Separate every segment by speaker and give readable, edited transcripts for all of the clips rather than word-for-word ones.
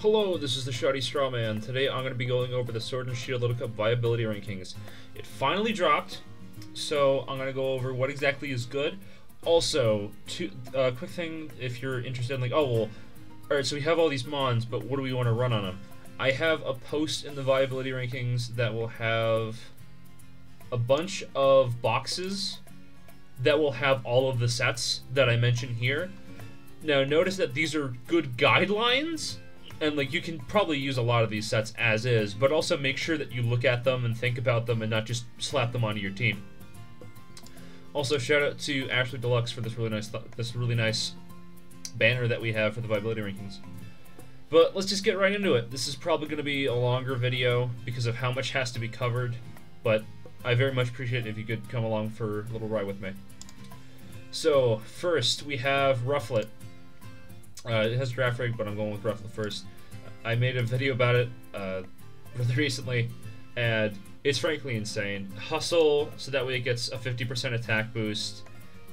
Speaker 1: Hello, this is the Shoddy Strawman. Today I'm going to be going over the Sword and Shield Little Cup viability rankings. It finally dropped, so I'm going to go over what exactly is good. Also, quick thing if you're interested in, like, oh, well, alright, so we have all these mons, but what do we want to run on them? I have a post in the viability rankings that will have a bunch of boxes that will have all of the sets that I mentioned here. Now, notice that these are good guidelines, and like you can probably use a lot of these sets as is, but also make sure that you look at them and think about them and not just slap them onto your team. Also, shout out to Ashley Deluxe for this really nice banner that we have for the viability rankings. But let's just get right into it. This is probably going to be a longer video because of how much has to be covered, but I very much appreciate it if you could come along for a little ride with me. So, first we have Rufflet. It has Draft Rig, but I'm going with Rufflet first. I made a video about it really recently, and it's frankly insane. Hustle, so that way it gets a 50% attack boost.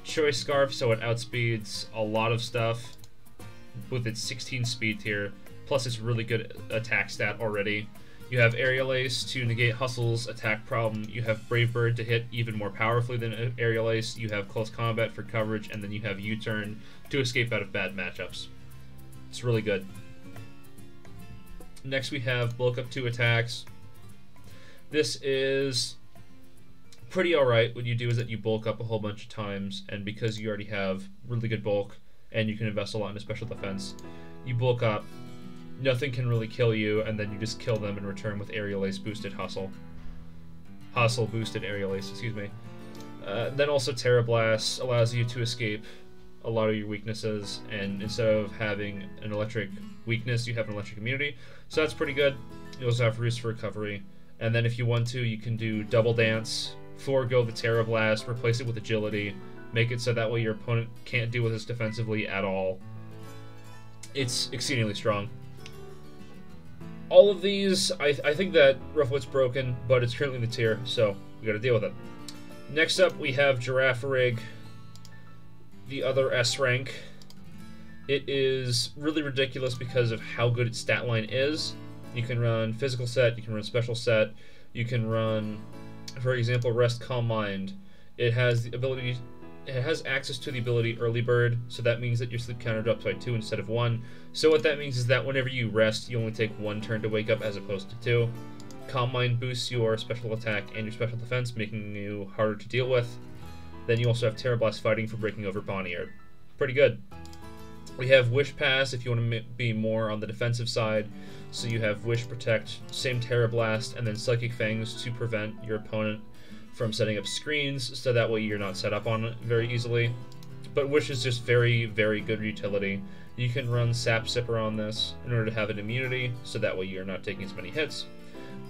Speaker 1: Choice Scarf, so it outspeeds a lot of stuff with its 16 speed tier, plus it's really good attack stat already. You have Aerial Ace to negate Hustle's attack problem. You have Brave Bird to hit even more powerfully than Aerial Ace. You have Close Combat for coverage, and then you have U-Turn to escape out of bad matchups. It's really good. Next we have Bulk Up 2 attacks. This is pretty alright. What you do is that you bulk up a whole bunch of times, and because you already have really good bulk, and you can invest a lot into special defense, you bulk up, nothing can really kill you, and then you just kill them in return with Aerial Ace boosted Hustle. Hustle boosted Aerial Ace, excuse me. Then also Terra Blast allows you to escape a lot of your weaknesses, and instead of having an electric weakness, you have an electric immunity, so that's pretty good. You also have Roost for recovery, and then if you want to, you can do Double Dance, forego the Terra Blast, replace it with Agility, make it so that way your opponent can't deal with this defensively at all. It's exceedingly strong. All of these, I think that Rufflet's broken, but it's currently in the tier, so we gotta deal with it. Next up, we have Giraffe Rig, the other S rank. It is really ridiculous because of how good its stat line is. You can run physical set, you can run special set, you can run, for example, Rest Calm Mind. It has the ability, it has access to the ability Early Bird, so that means that your sleep counter drops by 2 instead of 1. So what that means is that whenever you rest, you only take 1 turn to wake up as opposed to 2. Calm Mind boosts your special attack and your special defense, making you harder to deal with. Then you also have Terra Blast Fighting for breaking over Bonnier. Pretty good. We have Wish Pass if you want to be more on the defensive side. So you have Wish Protect, same Terra Blast, and then Psychic Fangs to prevent your opponent from setting up screens, so that way you're not set up on it very easily. But Wish is just very, very good utility. You can run Sap Sipper on this in order to have an immunity, so that way you're not taking as many hits.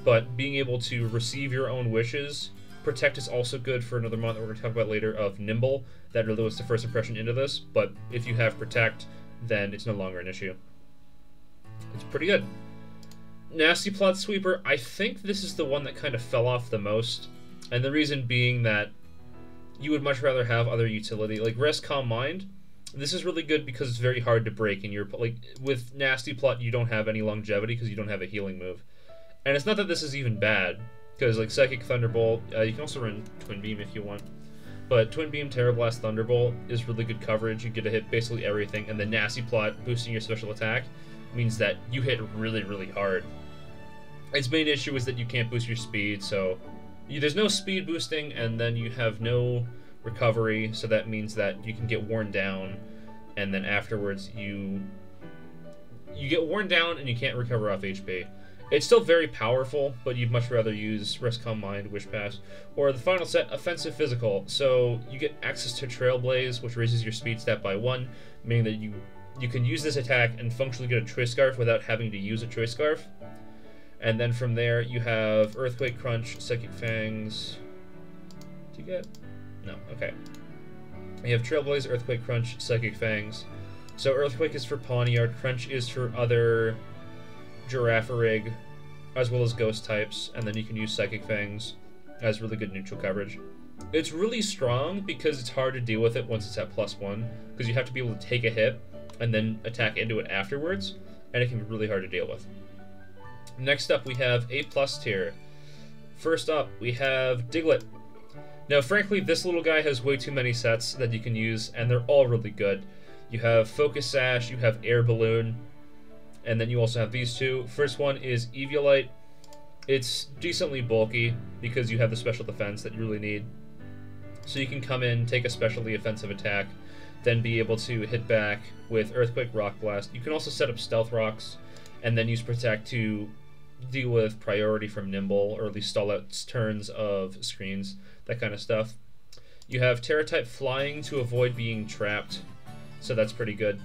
Speaker 1: But being able to receive your own wishes. Protect is also good for another month that we're going to talk about later of Nimble. That really was the first impression into this, but if you have Protect, then it's no longer an issue. It's pretty good. Nasty Plot Sweeper, I think this is the one that kind of fell off the most, and the reason being that you would much rather have other utility. Like Rest Calm Mind, this is really good because it's very hard to break, and you're like, with Nasty Plot you don't have any longevity because you don't have a healing move. And it's not that this is even bad, because like Psychic Thunderbolt, you can also run Twin Beam if you want. But Twin Beam, Terra Blast, Thunderbolt is really good coverage. You get to hit basically everything, and the Nasty Plot boosting your special attack means that you hit really, really hard. Its main issue is that you can't boost your speed, so there's no speed boosting, and then you have no recovery, so that means that you can get worn down, and then afterwards you get worn down and you can't recover off HP. It's still very powerful, but you'd much rather use Rest Calm Mind, Wish Pass, or the final set, Offensive Physical. So you get access to Trailblaze, which raises your speed stat by 1, meaning that you can use this attack and functionally get a Choice Scarf without having to use a Choice Scarf. And then from there, you have Earthquake Crunch, Psychic Fangs. Do you get? No, okay. You have Trailblaze, Earthquake Crunch, Psychic Fangs. So Earthquake is for Pawniard, Crunch is for other Giraffe Rig, as well as Ghost types, and then you can use Psychic Fangs as really good neutral coverage. It's really strong because it's hard to deal with it once it's at +1, because you have to be able to take a hit and then attack into it afterwards, and it can be really hard to deal with. Next up, we have A+ tier. First up, we have Diglett. Now, frankly, this little guy has way too many sets that you can use, and they're all really good. You have Focus Sash, you have Air Balloon, and then you also have these two. First one is Eviolite. It's decently bulky because you have the special defense that you really need. So you can come in, take a specially offensive attack, then be able to hit back with Earthquake, Rock Blast. You can also set up Stealth Rocks, and then use Protect to deal with priority from Nimble, or at least stall out turns of screens, that kind of stuff. You have Terra-type Flying to avoid being trapped, so that's pretty good.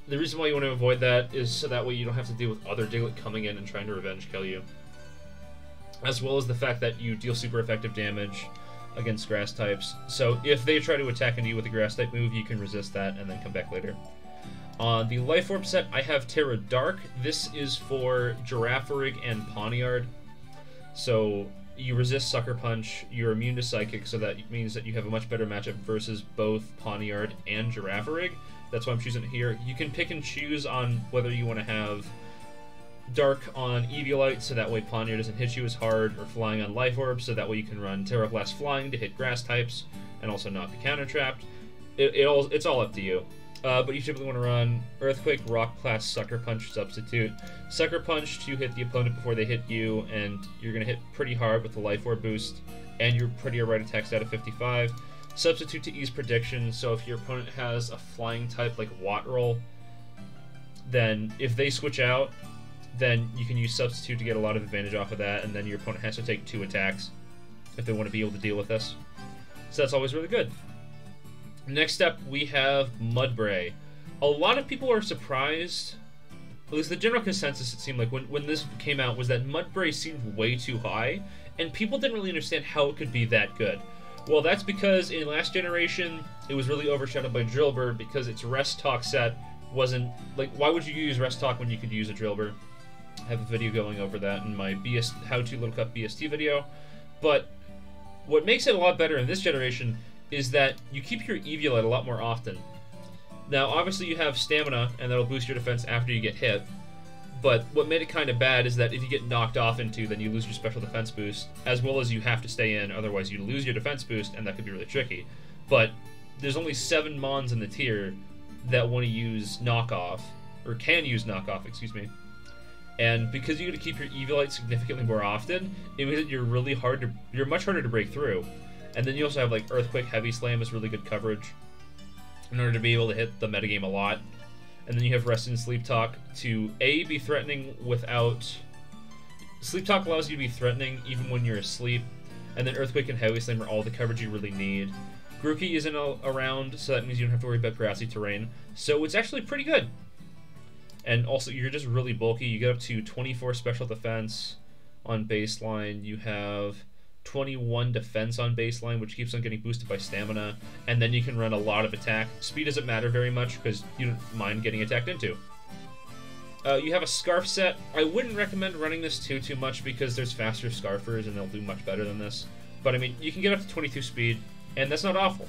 Speaker 1: The reason why you want to avoid that is so that way you don't have to deal with other Diglett coming in and trying to revenge kill you. As well as the fact that you deal super effective damage against grass types. So if they try to attack into you with a grass type move, you can resist that and then come back later. On the Life Orb set, I have Terra Dark. This is for Girafarig and Pawniard. So you resist Sucker Punch, you're immune to Psychic, so that means that you have a much better matchup versus both Pawniard and Girafarig. That's why I'm choosing it here. You can pick and choose on whether you want to have Dark on Eviolite, so that way Pawniard doesn't hit you as hard, or Flying on Life Orb, so that way you can run Terra Blast Flying to hit grass types, and also not be counter-trapped. It's all up to you. But you typically want to run Earthquake, Rock Blast, Sucker Punch, Substitute. Sucker Punch to hit the opponent before they hit you, and you're going to hit pretty hard with the Life Orb boost, and your pretty alright attacks out of 55. Substitute to ease prediction, so if your opponent has a flying type like Watt Roll, then if they switch out, then you can use Substitute to get a lot of advantage off of that, and then your opponent has to take 2 attacks if they want to be able to deal with this. So that's always really good. Next up, we have Mudbray. A lot of people are surprised, at least the general consensus it seemed like when this came out, was that Mudbray seemed way too high, and people didn't really understand how it could be that good. Well, that's because in last generation, it was really overshadowed by Drillbur because its Rest Talk set wasn't, like, why would you use Rest Talk when you could use a Drillbur? I have a video going over that in my How to Little Cup BST video. But what makes it a lot better in this generation is that you keep your Eviolite a lot more often. Now, obviously you have Stamina, and that'll boost your defense after you get hit. But what made it kind of bad is that if you get knocked off into, then you lose your special defense boost, as well as you have to stay in, otherwise you lose your defense boost, and that could be really tricky. But there's only 7 Mons in the tier that want to use Knockoff, or can use Knockoff, excuse me. And because you got to keep your Eviolite significantly more often, it means that you're much harder to break through. And then you also have like Earthquake Heavy Slam is really good coverage in order to be able to hit the metagame a lot. And then you have Rest and Sleep Talk to A, be threatening without... Sleep Talk allows you to be threatening even when you're asleep. And then Earthquake and Heavy Slam are all the coverage you really need. Grookey isn't around, so that means you don't have to worry about grassy terrain. So it's actually pretty good. And also, you're just really bulky. You get up to 24 special defense on baseline. You have 21 defense on baseline, which keeps on getting boosted by stamina. And then you can run a lot of attack. Speed doesn't matter very much because you don't mind getting attacked into. You have a Scarf set. I wouldn't recommend running this too much because there's faster Scarfers and they'll do much better than this. But I mean, you can get up to 22 speed, and that's not awful.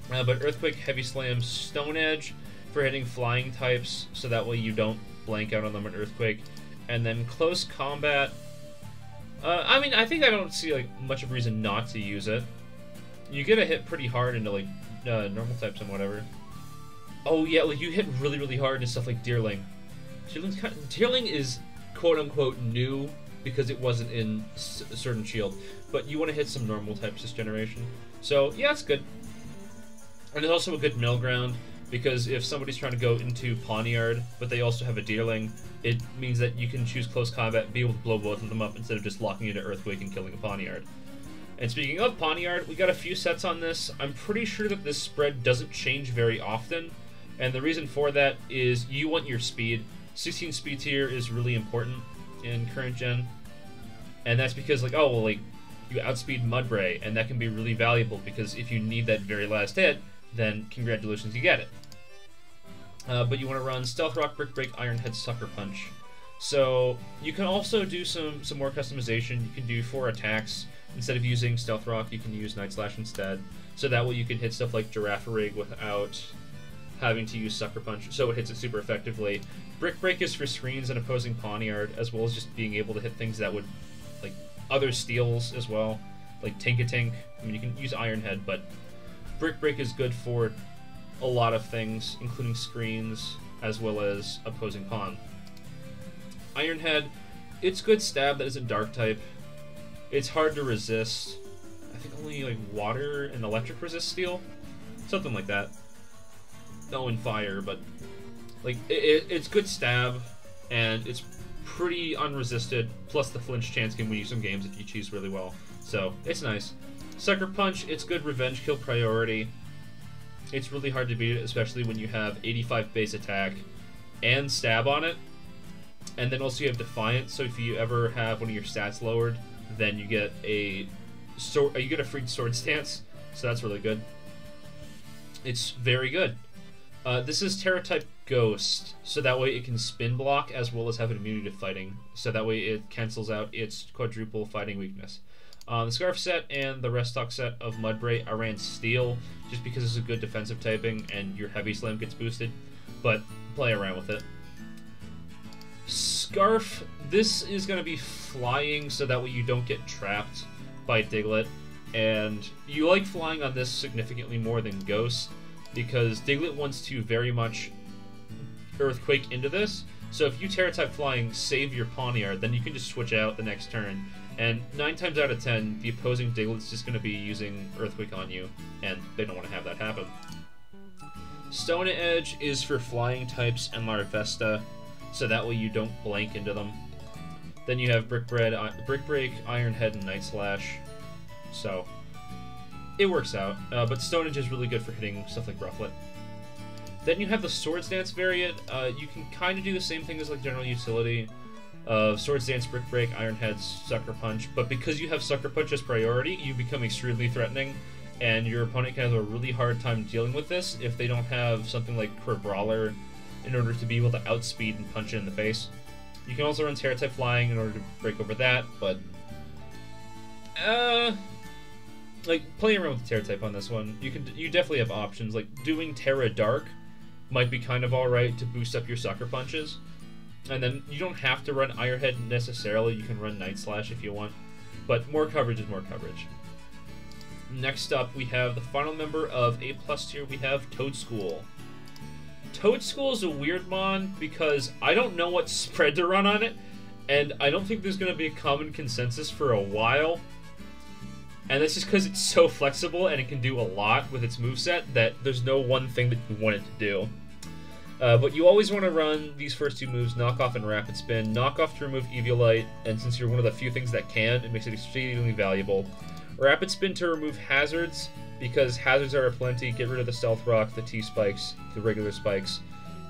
Speaker 1: But Earthquake, Heavy Slam, Stone Edge for hitting flying types, so that way you don't blank out on them at Earthquake. And then Close Combat. I mean, I think I don't see like much of a reason not to use it. You get a hit pretty hard into like normal types and whatever. Oh yeah, like you hit really hard into stuff like Deerling. Deerling is quote unquote new because it wasn't in Sword and Shield, but you want to hit some normal types this generation. So yeah, it's good. And it's also a good middle ground, because if somebody's trying to go into Pawniard, but they also have a Deerling, it means that you can choose Close Combat and be able to blow both of them up instead of just locking into Earthquake and killing a Pawniard. And speaking of Pawniard, we got a few sets on this. I'm pretty sure that this spread doesn't change very often, and the reason for that is you want your speed. 16 speed tier is really important in current gen, and that's because like, oh well, like you outspeed Mudbray, and that can be really valuable because if you need that very last hit, then congratulations, you get it. But you want to run Stealth Rock, Brick Break, Iron Head, Sucker Punch. So you can also do some more customization. You can do 4 attacks. Instead of using Stealth Rock, you can use Night Slash instead. So that way you can hit stuff like Girafarig without having to use Sucker Punch, so it hits it super effectively. Brick Break is for screens and opposing Pawniard, as well as just being able to hit things that would, like, other steals as well, like Tink-a-Tink. I mean, you can use Iron Head, but Brick Break is good for a lot of things, including screens, as well as opposing pawn. Iron Head, it's good stab that isn't Dark type. It's hard to resist. I think only like water and electric resist steel, something like that. No, and fire, but like it's good stab, and it's pretty unresisted. Plus the flinch chance can win you some games if you choose really well. So it's nice. Sucker Punch, it's good revenge kill priority. It's really hard to beat it, especially when you have 85 base attack and stab on it. And then also you have Defiant, so if you ever have one of your stats lowered, then you get a freed sword stance, so that's really good. It's very good. This is Terra type Ghost, so that way it can spin block as well as have an immunity to fighting, so that way it cancels out its quadruple fighting weakness. The Scarf set and the Restock set of Mudbray, I ran Steel, just because it's a good defensive typing and your Heavy Slam gets boosted, but play around with it. Scarf, this is going to be flying, so that way you don't get trapped by Diglett, and you like flying on this significantly more than Ghost, because Diglett wants to very much Earthquake into this, so if you Terra type flying, save your Pawniard, then you can just switch out the next turn. And 9 times out of 10, the opposing Diglett's just going to be using Earthquake on you, and they don't want to have that happen. Stone Edge is for flying types and Larvesta, so that way you don't blank into them. Then you have Brick Break, Iron Head, and Night Slash, so it works out. But Stone Edge is really good for hitting stuff like Rufflet. Then you have the Swords Dance variant. You can kind of do the same thing as like general utility. Swords Dance, Brick Break, Iron Head, Sucker Punch, but because you have Sucker Punch as priority, you become extremely threatening, and your opponent can have a really hard time dealing with this if they don't have something like Core Brawler in order to be able to outspeed and punch it in the face. You can also run Terra type Flying in order to break over that, but like playing around with the Terra type on this one, you definitely have options. Like doing Terra Dark might be kind of alright to boost up your Sucker Punches. And then you don't have to run Iron Head necessarily, you can run Night Slash if you want. But more coverage is more coverage. Next up, we have the final member of A+ tier, we have Toadschool. Toadschool is a weird mon because I don't know what spread to run on it, and I don't think there's going to be a common consensus for a while. And that's just because it's so flexible and it can do a lot with its moveset that there's no one thing that you want it to do. But you always want to run these first two moves, Knock Off and Rapid Spin. Knock Off to remove Eviolite, and since you're one of the few things that can, it makes it extremely valuable. Rapid Spin to remove hazards, because hazards are aplenty. Get rid of the Stealth Rock, the T-Spikes, the regular spikes.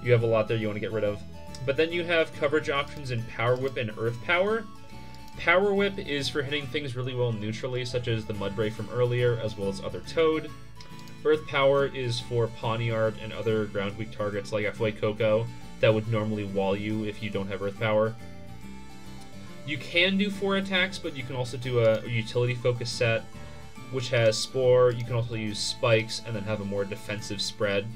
Speaker 1: You have a lot there you want to get rid of. But then you have coverage options in Power Whip and Earth Power. Power Whip is for hitting things really well neutrally, such as the Mudbray from earlier, as well as other Toad. Earth Power is for Pawniard and other ground weak targets like Fuecoco that would normally wall you if you don't have Earth Power. You can do 4 attacks, but you can also do a utility focus set, which has Spore. You can also use Spikes and then have a more defensive spread.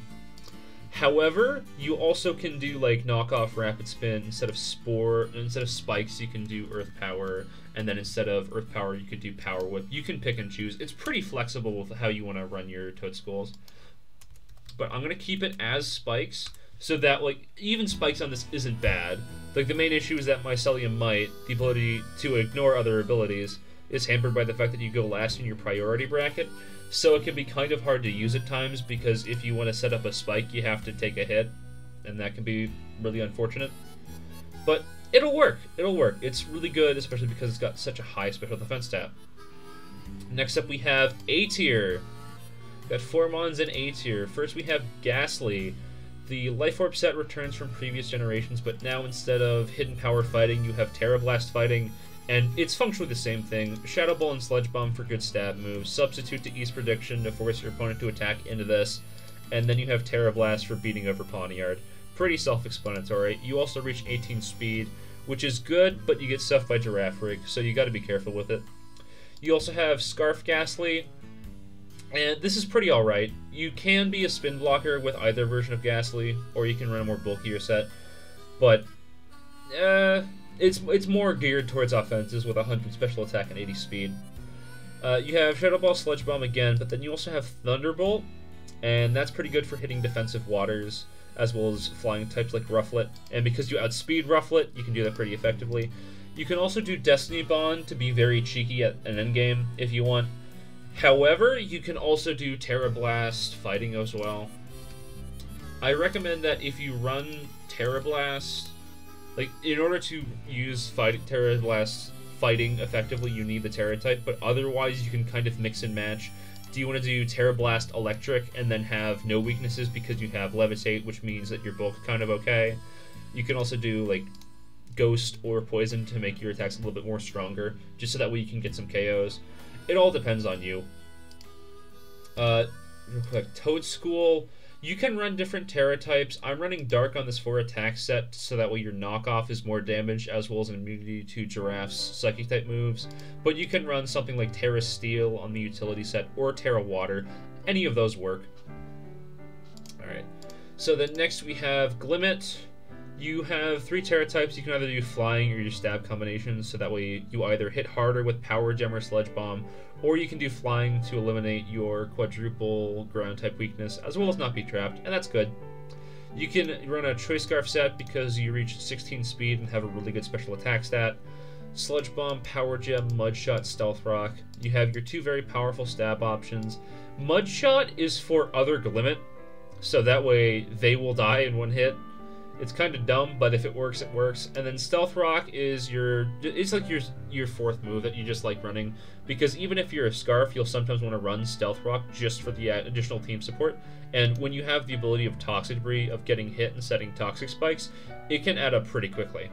Speaker 1: However, you also can do like Knock Off, Rapid Spin. Instead of Spikes, you can do Earth Power, and then instead of Earth Power, you could do Power Whip. You can pick and choose. It's pretty flexible with how you want to run your Toadschools. But I'm gonna keep it as Spikes, so that like even Spikes on this isn't bad. Like the main issue is that Mycelium Might, the ability to ignore other abilities, is hampered by the fact that you go last in your priority bracket. So it can be kind of hard to use at times, because if you want to set up a spike, you have to take a hit, and that can be really unfortunate. But it'll work. It'll work. It's really good, especially because it's got such a high special defense stat. Next up, we have A tier. Got 4 mons in A tier. First, we have Ghastly. The Life Orb set returns from previous generations, but now instead of Hidden Power fighting, you have Terra Blast fighting. And it's functionally the same thing. Shadow Ball and Sledge Bomb for good stab moves. Substitute to East Prediction to force your opponent to attack into this. And then you have Terra Blast for beating over Pawniard. Pretty self-explanatory. You also reach 18 speed, which is good, but you get stuffed by Giraffe Rig, so you gotta be careful with it. You also have Scarf Ghastly. And this is pretty alright. You can be a spin blocker with either version of Ghastly, or you can run a more bulkier set. But it's more geared towards offenses with 100 special attack and 80 speed. You have Shadow Ball, Sludge Bomb again, but then you also have Thunderbolt, and that's pretty good for hitting defensive waters, as well as flying types like Rufflet. And because you outspeed Rufflet, you can do that pretty effectively. You can also do Destiny Bond to be very cheeky at an endgame if you want. However, you can also do Terra Blast fighting as well. I recommend that if you run Terra Blast, like, in order to use Terra Blast fighting effectively, you need the Terra type, but otherwise you can kind of mix and match. Do you want to do Terra Blast Electric and then have no weaknesses because you have Levitate, which means that your bulk kind of okay? You can also do, like, Ghost or Poison to make your attacks a little bit more stronger, just so that way you can get some KOs. It all depends on you. Real quick, Toad School. You can run different Terra types. I'm running Dark on this 4 attack set, so that way your knockoff is more damage, as well as an immunity to Giraffe's Psychic type moves. But you can run something like Terra Steel on the utility set, or Terra Water. Any of those work. Alright. So then next we have Glimmet. You have 3 Terra types. You can either do Flying or your Stab combinations, so that way you either hit harder with Power Gem or Sludge Bomb, or you can do Flying to eliminate your quadruple ground type weakness, as well as not be trapped, and that's good. You can run a Choice Scarf set because you reach 16 speed and have a really good special attack stat. Sludge Bomb, Power Gem, Mudshot, Stealth Rock. You have your 2 very powerful stab options. Mudshot is for other Glimmet, so that way they will die in one hit. It's kind of dumb, but if it works, it works. And then Stealth Rock is it's like your 4th move that you just like running, because even if you're a Scarf, you'll sometimes want to run Stealth Rock just for the additional team support. And when you have the ability of Toxic Debris, of getting hit and setting Toxic Spikes, it can add up pretty quickly.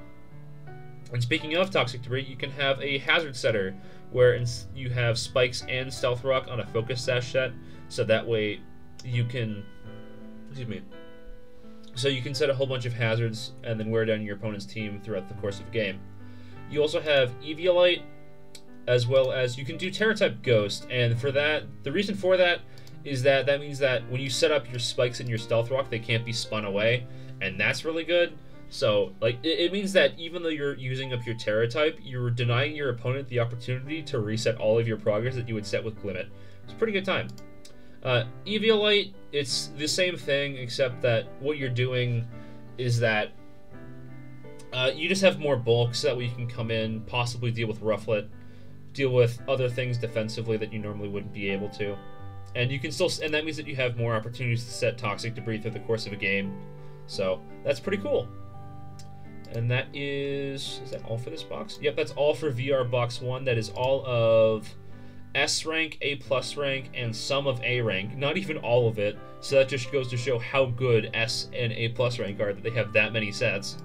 Speaker 1: And speaking of Toxic Debris, you can have a Hazard Setter, where you have Spikes and Stealth Rock on a Focus Sash set, so that way you can... Excuse me. So you can set a whole bunch of hazards and then wear down your opponent's team throughout the course of the game. You also have Eviolite, as well as you can do Terra-type Ghost, and for that, the reason for that is that means that when you set up your Spikes and your Stealth Rock, they can't be spun away, and that's really good. So, like, it means that even though you're using up your Terra-type, you're denying your opponent the opportunity to reset all of your progress that you would set with Glimmet. It's a pretty good time. Eviolite, it's the same thing, except that what you're doing is that you just have more bulk, so that way you can come in, possibly deal with Rufflet, deal with other things defensively that you normally wouldn't be able to. And you can still, and that means that you have more opportunities to set Toxic Debris through the course of a game. So, that's pretty cool. And that is that all for this box? Yep, that's all for VR Box 1. That is all of S rank, A+ rank, and some of A rank. Not even all of it, so that just goes to show how good S and A+ rank are, that they have that many sets.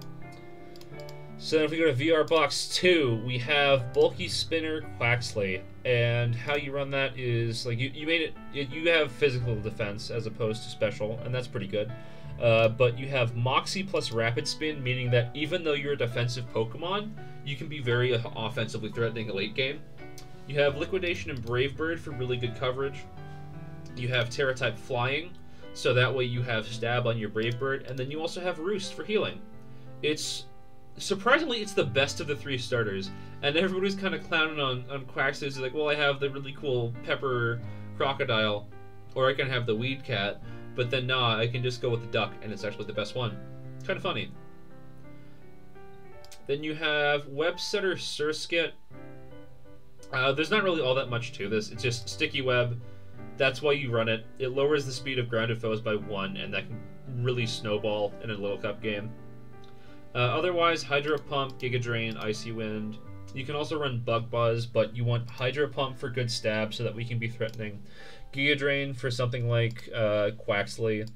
Speaker 1: So then if we go to VR Box 2, we have Bulky Spinner Quaxley, and how you run that is, like, you made it, you have physical defense as opposed to special, and that's pretty good. But you have Moxie plus Rapid Spin, meaning that even though you're a defensive Pokemon, you can be very offensively threatening a late game. You have Liquidation and Brave Bird for really good coverage. You have Terra-type Flying, so that way you have Stab on your Brave Bird, and then you also have Roost for healing. Surprisingly, it's the best of the 3 starters, and everybody's kind of clowning on Quaxley. It's like, well, I have the really cool Pepper Crocodile, or I can have the Weed Cat, but then nah, I can just go with the Duck, and it's actually the best one. Kind of funny. Then you have Websetter Surskit. There's not really all that much to this. It's just Sticky Web. That's why you run it. It lowers the speed of grounded foes by 1, and that can really snowball in a Little Cup game. Otherwise, Hydro Pump, Giga Drain, Icy Wind. You can also run Bug Buzz, but you want Hydro Pump for good stab so that we can be threatening. Giga Drain for something like Quaxley.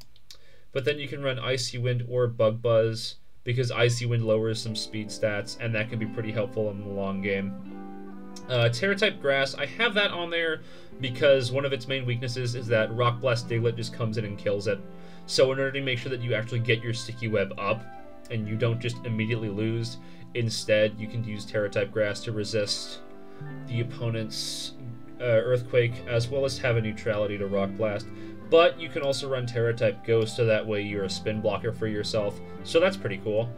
Speaker 1: But then you can run Icy Wind or Bug Buzz, because Icy Wind lowers some speed stats, and that can be pretty helpful in the long game. Terra-type Grass, I have that on there because one of its main weaknesses is that Rock Blast Diglett just comes in and kills it. So in order to make sure that you actually get your Sticky Web up, and you don't just immediately lose, instead you can use Terra-type Grass to resist the opponent's Earthquake, as well as have a neutrality to Rock Blast. But you can also run Terra type Ghost, so that way you're a spin blocker for yourself. So that's pretty cool.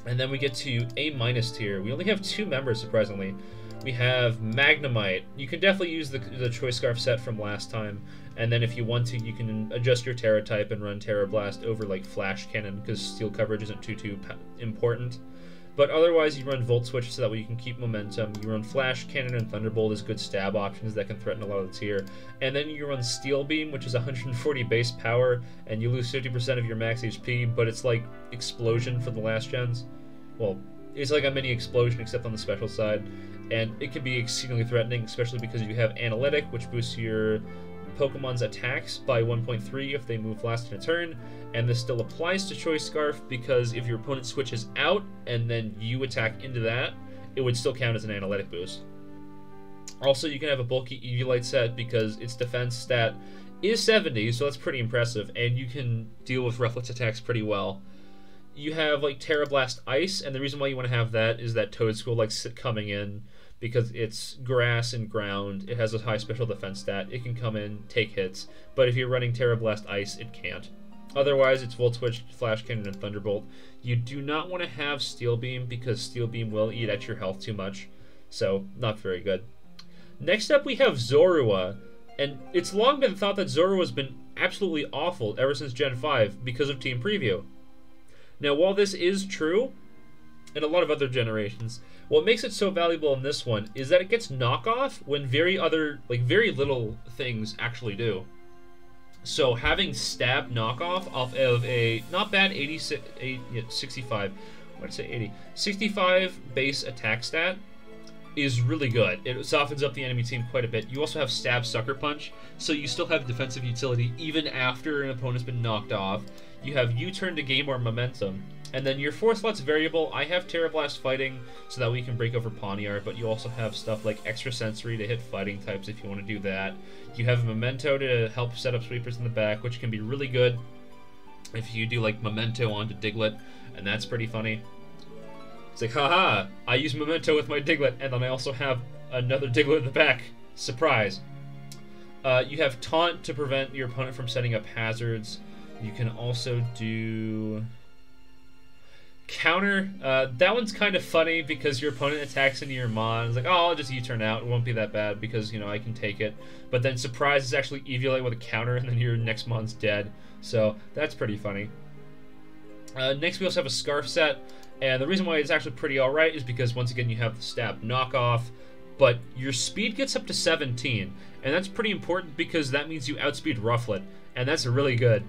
Speaker 1: And then we get to A- tier. We only have 2 members, surprisingly. We have Magnemite. You can definitely use the Choice Scarf set from last time. And then if you want to, you can adjust your Terra type and run Terra Blast over like Flash Cannon, because steel coverage isn't too important. But otherwise, you run Volt Switch so that way you can keep momentum. You run Flash Cannon and Thunderbolt as good stab options that can threaten a lot of the tier. And then you run Steel Beam, which is 140 base power, and you lose 50% of your max HP, but it's like Explosion for the last gens. Well, it's like a mini Explosion except on the special side. And it can be exceedingly threatening, especially because you have Analytic, which boosts your Pokemon's attacks by 1.3 if they move last in a turn, and this still applies to Choice Scarf because if your opponent switches out and then you attack into that, it would still count as an Analytic boost. Also, you can have a bulky Eviolite set because its defense stat is 70, so that's pretty impressive, and you can deal with Reflex attacks pretty well. You have like Terra Blast Ice, and the reason why you want to have that is that Toedscool likes coming in because it's grass and ground. It has a high special defense stat. It can come in, take hits, but if you're running Terra Blast Ice, it can't. Otherwise, it's Volt Switch, Flash Cannon, and Thunderbolt. You do not want to have Steel Beam because Steel Beam will eat at your health too much, so not very good. Next up, we have Zorua, and it's long been thought that Zorua has been absolutely awful ever since Gen 5 because of Team Preview. Now, while this is true, in a lot of other generations, what makes it so valuable in this one is that it gets knockoff when very little things actually do. So having stab knockoff off of a not bad 65, what did I say 80? 65 base attack stat is really good. It softens up the enemy team quite a bit. You also have stab sucker punch, so you still have defensive utility even after an opponent's been knocked off. You have U-turn to gain more momentum. And then your 4 slots variable, I have Terra Blast Fighting so that we can break over Pawniard, but you also have stuff like Extrasensory to hit fighting types if you want to do that. You have Memento to help set up sweepers in the back, which can be really good if you do like Memento onto Diglett, and that's pretty funny. It's like, haha, I use Memento with my Diglett, and then I also have another Diglett in the back. Surprise. You have Taunt to prevent your opponent from setting up hazards. You can also do Counter. That one's kind of funny because your opponent attacks into your Mon. It's like, oh, I'll just U-turn out. It won't be that bad because, you know, I can take it. But then Surprise is actually Eviolite with a counter, and then your next Mon's dead. So that's pretty funny. Next, we also have a Scarf set. And the reason why it's actually pretty alright is because, once again, you have the stab knockoff, but your speed gets up to 17. And that's pretty important because that means you outspeed Rufflet, and that's really good.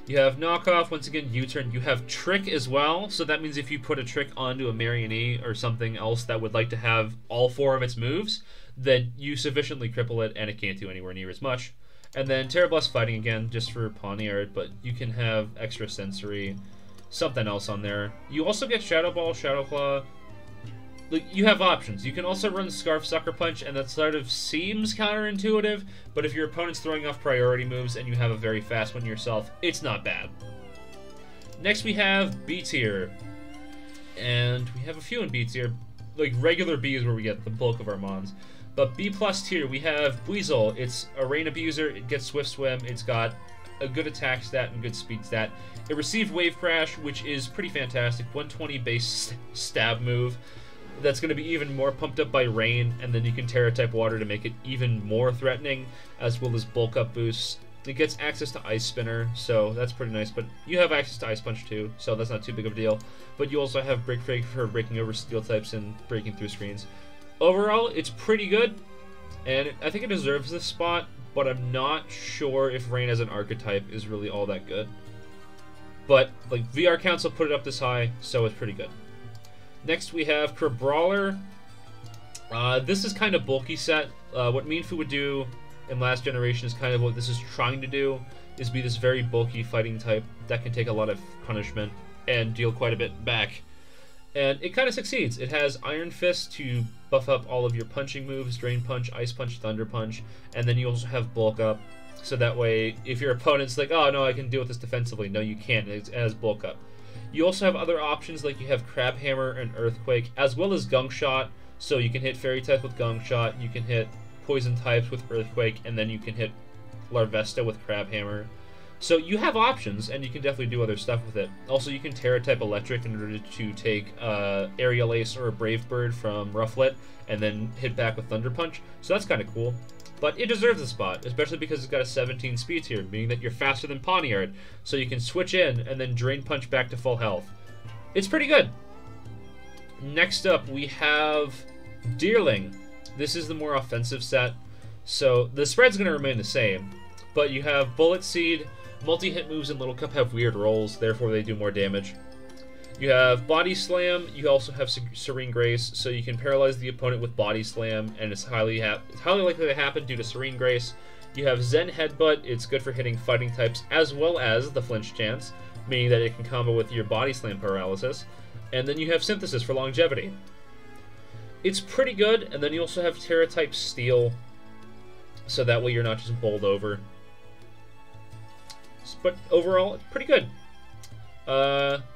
Speaker 1: You have knockoff, once again, U-turn. You have trick as well, so that means if you put a trick onto a Marionette or something else that would like to have all 4 of its moves, then you sufficiently cripple it, and it can't do anywhere near as much. And then Terra Blast Fighting again, just for Pawniard, but you can have Extrasensory, something else on there. You also get Shadow Ball, Shadow Claw. Like, you have options. You can also run Scarf Sucker Punch, and that sort of seems counterintuitive, but if your opponent's throwing off priority moves and you have a very fast one yourself, it's not bad. Next we have B tier, and we have a few in B tier. Like, regular B is where we get the bulk of our Mons. But B plus tier, we have Weasel. It's a Rain Abuser, it gets Swift Swim, it's got a good attack stat and good speed stat. It received Wave Crash, which is pretty fantastic. 120 base stab move. That's going to be even more pumped up by Rain, and then you can Terra-type Water to make it even more threatening, as well as bulk up boosts. It gets access to Ice Spinner, so that's pretty nice, but you have access to Ice Punch too, so that's not too big of a deal. But you also have Break Free for breaking over steel types and breaking through screens. Overall, it's pretty good, and I think it deserves this spot, but I'm not sure if Rain as an archetype is really all that good. But, like, VR Council put it up this high, so it's pretty good. Next, we have Crabrawler. This is kind of bulky set. What Mienfoo would do in last generation is kind of what this is trying to do, is be this very bulky fighting type that can take a lot of punishment and deal quite a bit back. And it kind of succeeds. It has Iron Fist to buff up all of your punching moves, Drain Punch, Ice Punch, Thunder Punch, and then you also have Bulk Up. So that way, if your opponent's like, oh no, I can deal with this defensively, no you can't, it has Bulk Up. You also have other options, like you have Crab Hammer and Earthquake, as well as Gunk Shot, So you can hit Fairy type with Gong Shot, you can hit Poison types with Earthquake, and then you can hit Larvesta with Crab Hammer. So you have options, and you can definitely do other stuff with it. Also, you can Terra type Electric in order to take Aerial Ace or a Brave Bird from Rufflet, and then hit back with Thunder Punch. So that's kind of cool. But it deserves a spot, especially because it's got a 17 speed tier, meaning that you're faster than Pawniard, so you can switch in and then Drain Punch back to full health. It's pretty good. Next up, we have Deerling. This is the more offensive set, so the spread's going to remain the same, but you have Bullet Seed, multi-hit moves in Little Cup have weird rolls, therefore they do more damage. You have Body Slam, you also have Serene Grace, so you can paralyze the opponent with Body Slam, and it's highly likely to happen due to Serene Grace. You have Zen Headbutt, it's good for hitting fighting types as well as the flinch chance, meaning that it can combo with your Body Slam paralysis. And then you have Synthesis for longevity. It's pretty good, and then you also have Terra type Steel, so that way you're not just bowled over. But overall, it's pretty good.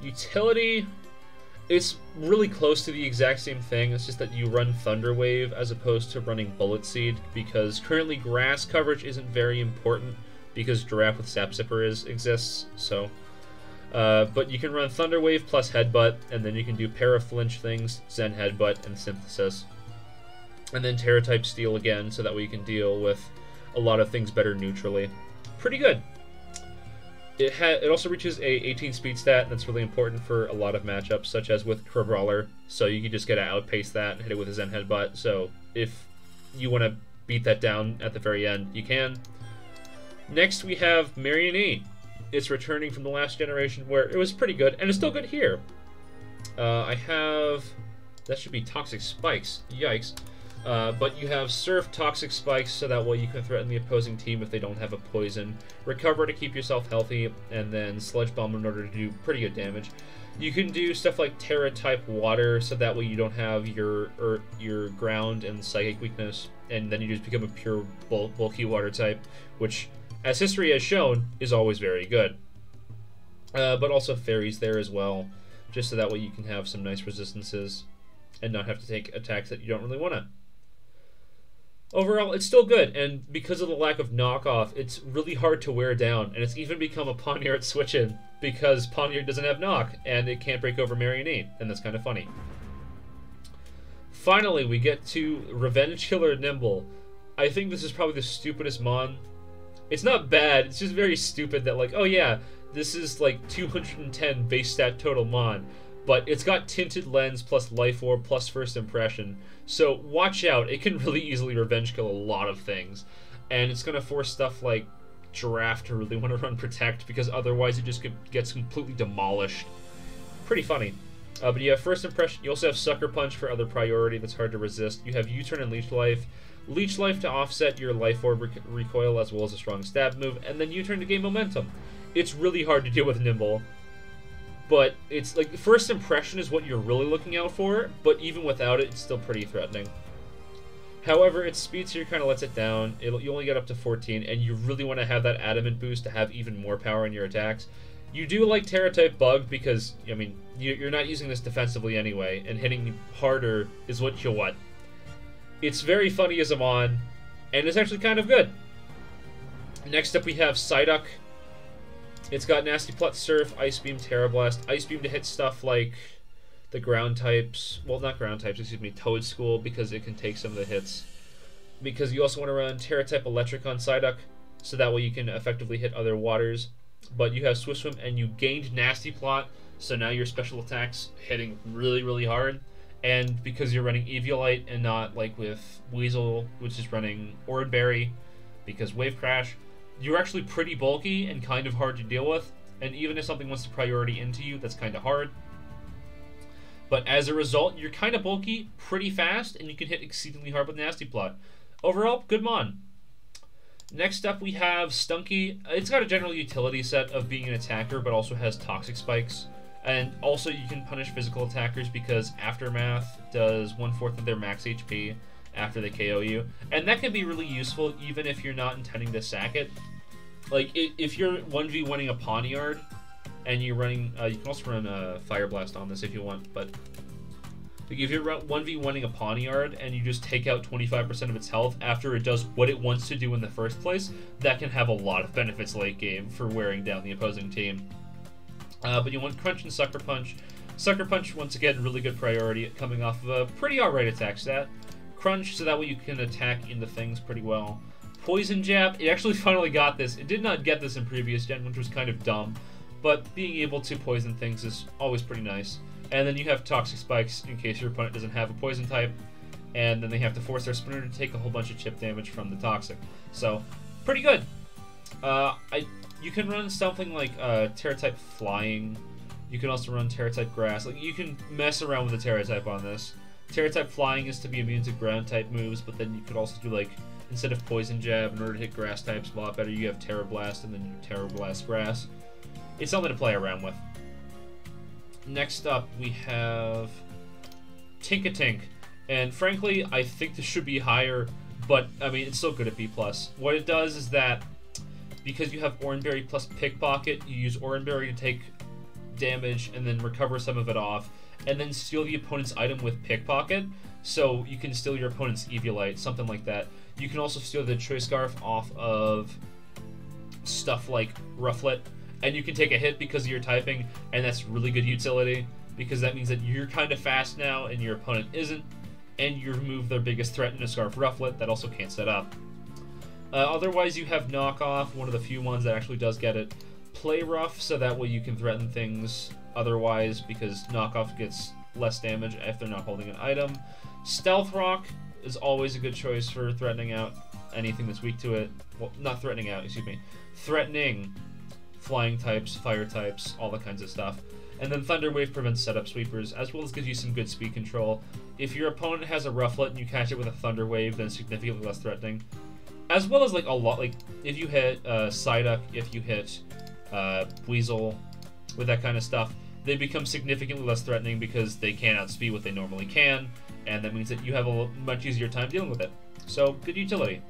Speaker 1: Utility, it's really close to the exact same thing. It's just that you run Thunder Wave as opposed to running Bullet Seed, because currently grass coverage isn't very important because Giraffe with Sap Zipper exists. So, but you can run Thunder Wave plus Headbutt, and then you can do Para-Flinch things, Zen Headbutt, and Synthesis. And then Terra type Steel again, so that way you can deal with a lot of things better neutrally. Pretty good. It also reaches a 18 speed stat, and that's really important for a lot of matchups, such as with Crabrawler. So you can just get to outpace that and hit it with a Zen Headbutt. So if you want to beat that down at the very end, you can. Next, we have Marionette. It's returning from the last generation where it was pretty good, and it's still good here. That should be Toxic Spikes. Yikes. But you have Surf Toxic Spikes, so that way you can threaten the opposing team if they don't have a poison. Recover to keep yourself healthy, and then Sludge Bomb in order to do pretty good damage. You can do stuff like Terra type Water, so that way you don't have your ground and psychic weakness, and then you just become a pure bulky water type, which, as history has shown, is always very good. But also Fairies there as well, just so that way you can have some nice resistances and not have to take attacks that you don't really want to. Overall, it's still good, and because of the lack of knockoff, it's really hard to wear down, and it's even become a Pawniard switch-in, because Pawniard doesn't have knock, and it can't break over Marionette, and that's kind of funny. Finally, we get to Revenge Killer Nimble. I think this is probably the stupidest mon. It's not bad, it's just very stupid that, like, oh yeah, this is like 210 base stat total mon, but it's got Tinted Lens plus Life Orb plus First Impression, so watch out, it can really easily revenge kill a lot of things, and it's going to force stuff like Giraffe to really want to run Protect, because otherwise it just gets completely demolished. Pretty funny. But you have First Impression, you also have Sucker Punch for other priority that's hard to resist, you have U-Turn and Leech Life. Leech Life to offset your Life Orb recoil as well as a strong stab move, and then U-Turn to gain momentum. It's really hard to deal with Nimble. But it's like First Impression is what you're really looking out for, but even without it, it's still pretty threatening. However, its speed tier kind of lets it down. You only get up to 14, and you really want to have that Adamant boost to have even more power in your attacks. You do like Terra type Bug because, I mean, you're not using this defensively anyway, and hitting harder is what you want. It's very funny as a mon, and it's actually kind of good. Next up we have Psyduck. It's got Nasty Plot Surf, Ice Beam, Terra Blast. Ice Beam to hit stuff like the ground types. Well, not ground types, excuse me, Toad School, because it can take some of the hits. Because you also want to run Terra type Electric on Psyduck, so that way you can effectively hit other waters. But you have Swift Swim, and you gained Nasty Plot, so now your special attacks hitting really, really hard. And because you're running Eviolite and not like with Weasel, which is running Ordberry, because Wave Crash, you're actually pretty bulky and kind of hard to deal with, and even if something wants to priority into you, that's kind of hard. But as a result, you're kind of bulky, pretty fast, and you can hit exceedingly hard with Nasty Plot. Overall, good mon. Next up, we have Stunky. It's got a general utility set of being an attacker, but also has Toxic Spikes. And also, you can punish physical attackers because Aftermath does 1/4 of their max HP after they KO you. And that can be really useful even if you're not intending to sack it. Like, if you're 1v1ing a Pawniard, and you're running, you can also run Fire Blast on this if you want, but Like if you're 1v1ing a Pawniard and you just take out 25% of its health after it does what it wants to do in the first place, that can have a lot of benefits late game for wearing down the opposing team. But you want Crunch and Sucker Punch. Sucker Punch, once again, really good priority, coming off of a pretty alright attack stat. Crunch, so that way you can attack into things pretty well. Poison Jab, it actually finally got this. It did not get this in previous gen, which was kind of dumb, but being able to poison things is always pretty nice. And then you have Toxic Spikes in case your opponent doesn't have a poison type, and then they have to force their spinner to take a whole bunch of chip damage from the Toxic. So, pretty good. You can run something like Terra-type Flying. You can also run Terra-type Grass. Like, you can mess around with the Terra-type on this. Terra-type Flying is to be immune to ground-type moves, but then you could also do, like, instead of Poison Jab, in order to hit Grass types a lot better, you have Terra Blast and then you Terra Blast Grass. It's something to play around with. Next up, we have Tink-a-Tink. And frankly, I think this should be higher, but, I mean, it's still good at B+. What it does is that, because you have Oranberry plus Pickpocket, you use Oranberry to take damage and then recover some of it off, and then steal the opponent's item with Pickpocket, so you can steal your opponent's Eviolite, something like that. You can also steal the Choice Scarf off of stuff like Rufflet, and you can take a hit because of your typing, and that's really good utility, because that means that you're kind of fast now and your opponent isn't, and you remove their biggest threat in a Scarf Rufflet that also can't set up. Otherwise, you have Knockoff, one of the few ones that actually does get it. Play Rough, so that way you can threaten things otherwise, because Knockoff gets less damage if they're not holding an item. Stealth Rock is always a good choice for threatening out anything that's weak to it. Well, not threatening out, excuse me. Threatening flying types, fire types, all that kinds of stuff. And then Thunder Wave prevents setup sweepers, as well as gives you some good speed control. If your opponent has a Rufflet and you catch it with a Thunder Wave, then it's significantly less threatening. As well as, like, a lot, like, if you hit Psyduck, if you hit Weasel, with that kind of stuff, they become significantly less threatening because they can't outspeed what they normally can, and that means that you have a much easier time dealing with it. So, good utility.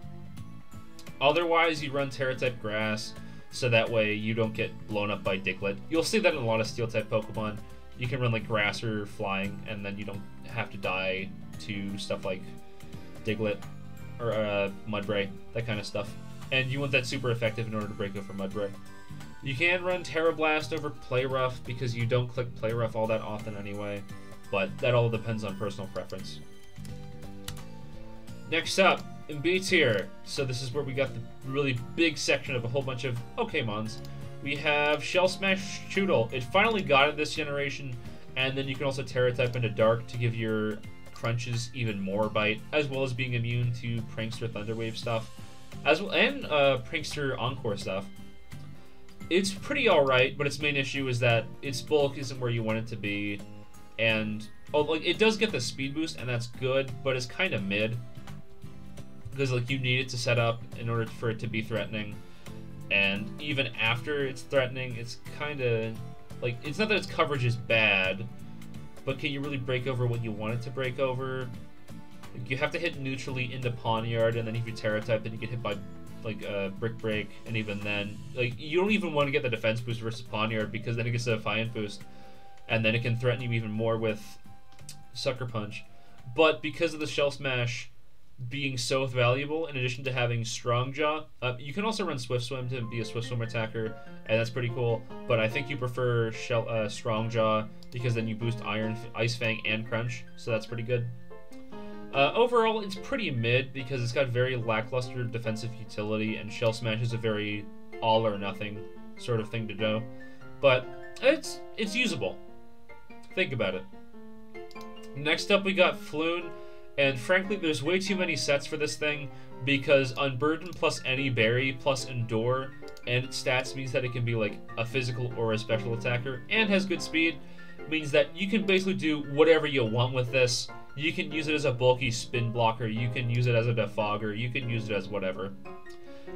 Speaker 1: Otherwise, you run Terra-type Grass, so that way you don't get blown up by Diglett. You'll see that in a lot of Steel-type Pokemon. You can run like Grass or Flying, and then you don't have to die to stuff like Diglett or Mudbray, that kind of stuff. And you want that super effective in order to break over Mudbray. You can run Terra Blast over Play Rough because you don't click Play Rough all that often anyway, but that all depends on personal preference. Next up, in B tier, so this is where we got the really big section of a whole bunch of Okemons. We have Shell Smash Choodle. It finally got it this generation, and then you can also Terra type into Dark to give your Crunches even more bite, as well as being immune to Prankster Thunderwave stuff, as well, and Prankster Encore stuff. It's pretty alright, but its main issue is that its bulk isn't where you want it to be, and like it does get the speed boost, and that's good, but it's kind of mid. Because like you need it to set up in order for it to be threatening, and even after it's threatening, it's kind of like, it's not that its coverage is bad, but can you really break over what you want it to break over? Like, you have to hit neutrally into Pawniard, and then if you Terra type, then you get hit by like Brick Break, and even then, like, you don't even want to get the defense boost versus Pawniard because then it gets a Defiant boost, and then it can threaten you even more with Sucker Punch. But because of the Shell Smash being so valuable, in addition to having Strong Jaw, you can also run Swift Swim to be a Swift Swim attacker, and that's pretty cool, but I think you prefer Strong Jaw because then you boost Ice Fang and Crunch, so that's pretty good. Overall, it's pretty mid because it's got very lackluster defensive utility, and Shell Smash is a very all or nothing sort of thing to do, but it's usable. Think about it. Next up, we got Floon. And frankly, there's way too many sets for this thing, because Unburden plus any berry plus Endure and its stats means that it can be like a physical or a special attacker, and has good speed, means that you can basically do whatever you want with this. You can use it as a bulky spin blocker, you can use it as a defogger, you can use it as whatever.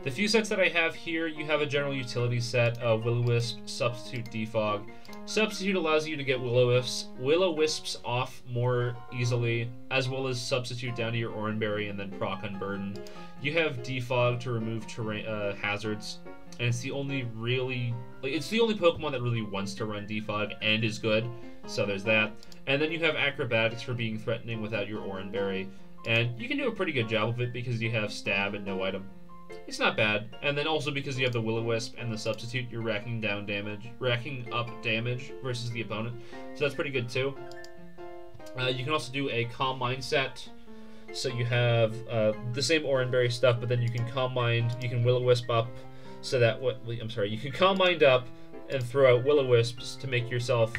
Speaker 1: The few sets that I have here, you have a general utility set, Will-O-Wisp, Substitute, Defog. Substitute allows you to get Will-O-Wisps off more easily, as well as Substitute down to your Oranberry and then proc Unburden. You have Defog to remove terrain, hazards, and it's the only really it's the only Pokemon that really wants to run Defog and is good. So there's that. And then you have Acrobatics for being threatening without your Oran Berry, and you can do a pretty good job of it because you have Stab and no item. It's not bad. And then also because you have the Will-O-Wisp and the Substitute, you're racking up damage versus the opponent. So that's pretty good too. You can also do a Calm Mind set. So you have the same Oran Berry stuff, but then you can Calm Mind, you can Will-O-Wisp up, so that you can Calm Mind up and throw out Will-O-Wisps to make yourself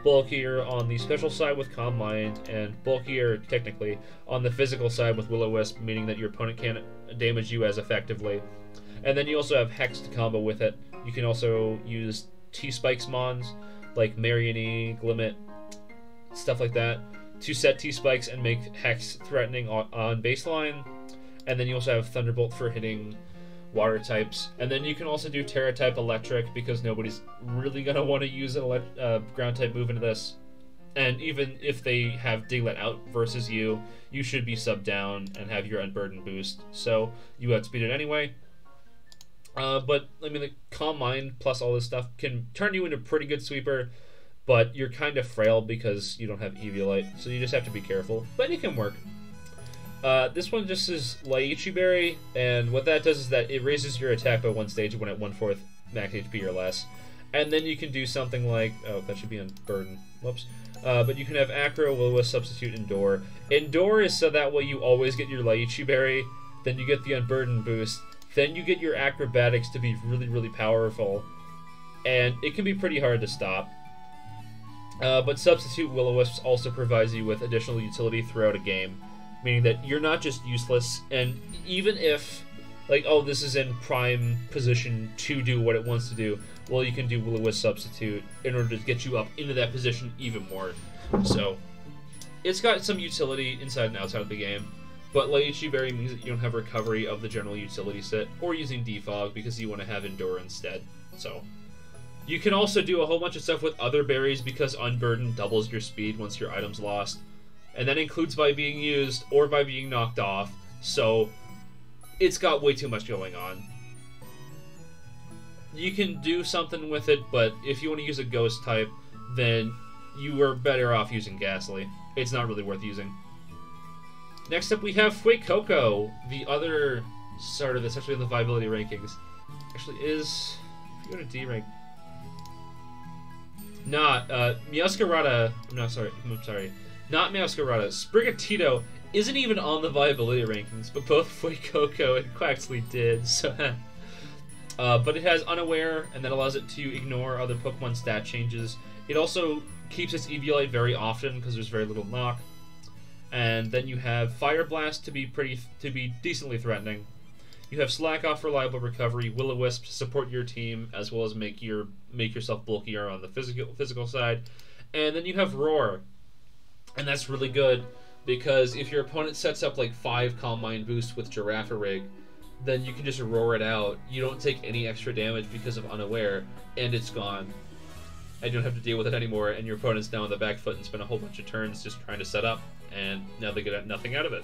Speaker 1: bulkier on the special side with Calm Mind, and bulkier, technically, on the physical side with Will-O-Wisp, meaning that your opponent can't damage you as effectively. And then you also have Hex to combo with it. You can also use T-Spikes Mons, like Mariani, Glimmet, stuff like that, to set T-Spikes and make Hex threatening on baseline. And then you also have Thunderbolt for hitting water types. And then you can also do Terra type Electric, because nobody's really going to want to use an ground type move into this. And even if they have Diglett out versus you, you should be sub down and have your Unburden boost. So you outspeed it anyway. But, I mean, the Calm Mind plus all this stuff can turn you into a pretty good sweeper, but you're kind of frail because you don't have Eviolite, so you just have to be careful. But it can work. This one just is Lychee Berry, and what that does is that it raises your attack by 1 stage when at 1/4 max HP or less. And then you can do something like, oh, that should be on Burden. Whoops. But you can have Acro, Will-O-Wisp, Substitute, Endure. Endure is so that way you always get your Lychee Berry, then you get the Unburden boost, then you get your Acrobatics to be really, really powerful, and it can be pretty hard to stop. But Substitute Will-O-Wisp also provides you with additional utility throughout a game, meaning that you're not just useless, and even if, like, oh, this is in prime position to do what it wants to do, well, you can do Will-O-Wisp Substitute in order to get you up into that position even more. So, it's got some utility inside and outside of the game, but Lychee Berry means that you don't have recovery of the general utility set, or using Defog because you want to have Endure instead. So, you can also do a whole bunch of stuff with other berries because Unburden doubles your speed once your item's lost. And that includes by being used or by being knocked off, so it's got way too much going on. You can do something with it, but if you want to use a ghost type, then you are better off using Ghastly. It's not really worth using. Next up we have Fuecoco, the other starter that's actually in the viability rankings. Actually is, if you go to D rank, Meowscarada, I'm sorry. Not Meowscarada. Sprigatito isn't even on the viability rankings, but both Fuecoco and Quaxly did. So, but it has Unaware, and that allows it to ignore other Pokemon stat changes. It also keeps its Eviolite very often because there's very little knock. And then you have Fire Blast to be decently threatening. You have Slack Off, reliable recovery, Will-O-Wisp to support your team as well as make yourself bulkier on the physical side, and then you have Roar. And that's really good, because if your opponent sets up like 5 Calm Mind boosts with Girafarig, then you can just roar it out. You don't take any extra damage because of Unaware, and it's gone. And you don't have to deal with it anymore, and your opponent's now on the back foot and spend a whole bunch of turns just trying to set up, and now they get nothing out of it.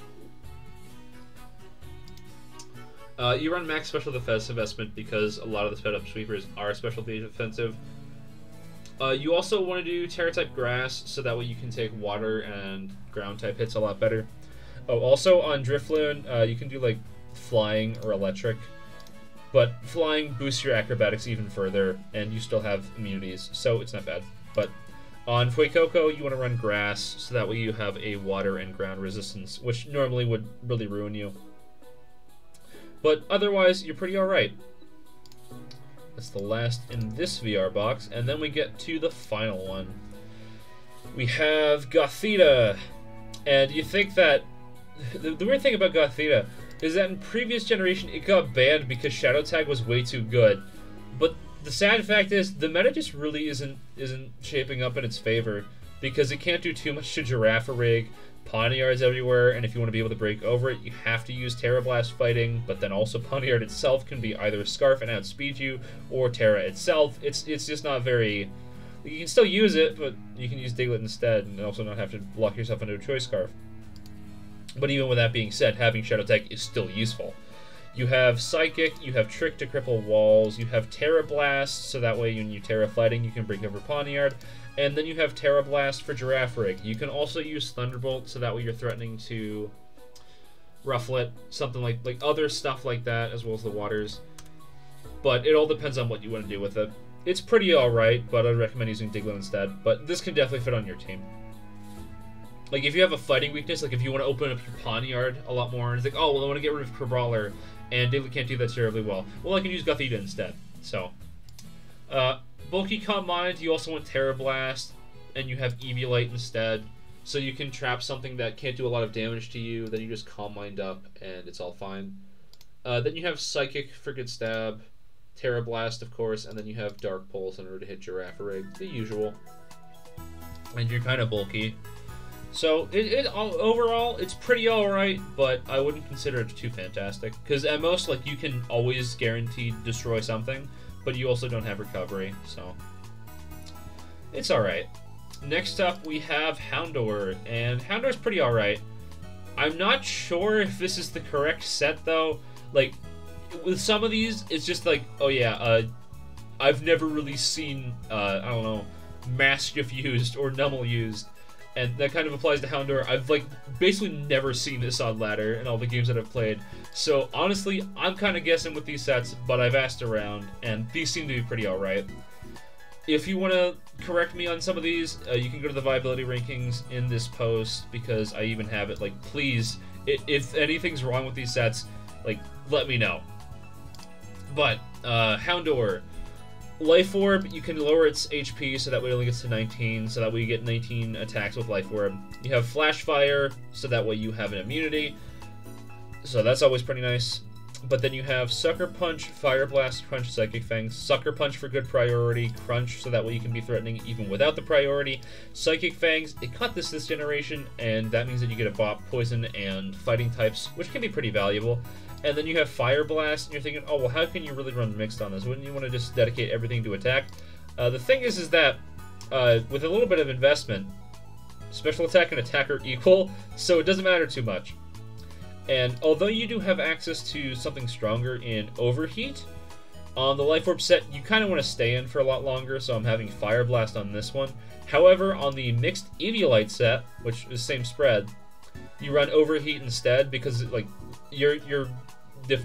Speaker 1: You run max special defense investment because a lot of the sped up sweepers are special defensive. You also want to do Terra type Grass, so that way you can take water and ground type hits a lot better. Oh, also on Drifloon, you can do like flying or electric, but flying boosts your acrobatics even further, and you still have immunities, so it's not bad. But on Fuecoco, you want to run Grass, so that way you have a water and ground resistance, which normally would really ruin you. But otherwise, you're pretty alright. That's the last in this VR box, and then we get to the final one. We have Gothita, and you think that the weird thing about Gothita is that in previous generation it got banned because Shadow Tag was way too good, but the sad fact is the meta just really isn't shaping up in its favor, because it can't do too much to Girafarig. Pawniard's everywhere, and if you want to be able to break over it, you have to use Terra Blast fighting, but then also Pawniard itself can be either Scarf and outspeed you, or Terra itself. It's just not very... You can still use it, but you can use Diglett instead, and also not have to lock yourself into a Choice Scarf. But even with that being said, having Shadow Tag is still useful. You have Psychic, you have Trick to cripple walls, you have Terra Blast, so that way when you Terra fighting, you can break over Poniard, and then you have Terra Blast for Giraffe Rig. You can also use Thunderbolt, so that way you're threatening to Rufflet, something like other stuff like that, as well as the waters. But it all depends on what you want to do with it. It's pretty alright, but I'd recommend using Diglett instead, but this can definitely fit on your team. Like, if you have a fighting weakness, like if you want to open up your Poniard a lot more, and it's like, oh, well, I want to get rid of Crabrawler, and Diglett can't do that terribly well. Well, I can use Gothita instead. So, bulky Calm Mind, you also want Terra Blast, and you have Eviolite instead. So you can trap something that can't do a lot of damage to you, then you just Calm Mind up, and it's all fine. Then you have Psychic for good stab, Terra Blast, of course, and then you have Dark Pulse in order to hit Giraffe Rig, the usual. And you're kind of bulky. So, overall, it's pretty alright, but I wouldn't consider it too fantastic. Because at most, like, you can always guarantee destroy something, but you also don't have recovery, so it's alright. Next up, we have Houndour, and Houndour's pretty alright. I'm not sure if this is the correct set, though. Like, with some of these, it's just like, oh yeah, I've never really seen, I don't know, Mastiff used or Nummel used. And that kind of applies to Houndour. I've, like, basically never seen this on ladder in all the games that I've played. So, honestly, I'm kind of guessing with these sets, but I've asked around, and these seem to be pretty alright. If you want to correct me on some of these, you can go to the viability rankings in this post, because I even have it. Like, please, if anything's wrong with these sets, like, let me know. But, Houndour. Life Orb, you can lower its HP so that way it only gets to 19, so that way you get 19 attacks with Life Orb. You have Flash Fire, so that way you have an immunity, so that's always pretty nice. But then you have Sucker Punch, Fire Blast, Crunch, Psychic Fangs. Sucker Punch for good priority, Crunch, so that way you can be threatening even without the priority. Psychic Fangs, it cut this generation, and that means that you get a Bop, Poison, and Fighting types, which can be pretty valuable. And then you have Fire Blast, and you're thinking, oh, well, how can you really run mixed on this? Wouldn't you want to just dedicate everything to attack? The thing is that with a little bit of investment, special attack and attack are equal, so it doesn't matter too much. And although you do have access to something stronger in Overheat, on the Life Orb set, you kind of want to stay in for a lot longer, so I'm having Fire Blast on this one. However, on the Mixed Eviolite set, which is the same spread, you run Overheat instead, because, like, you're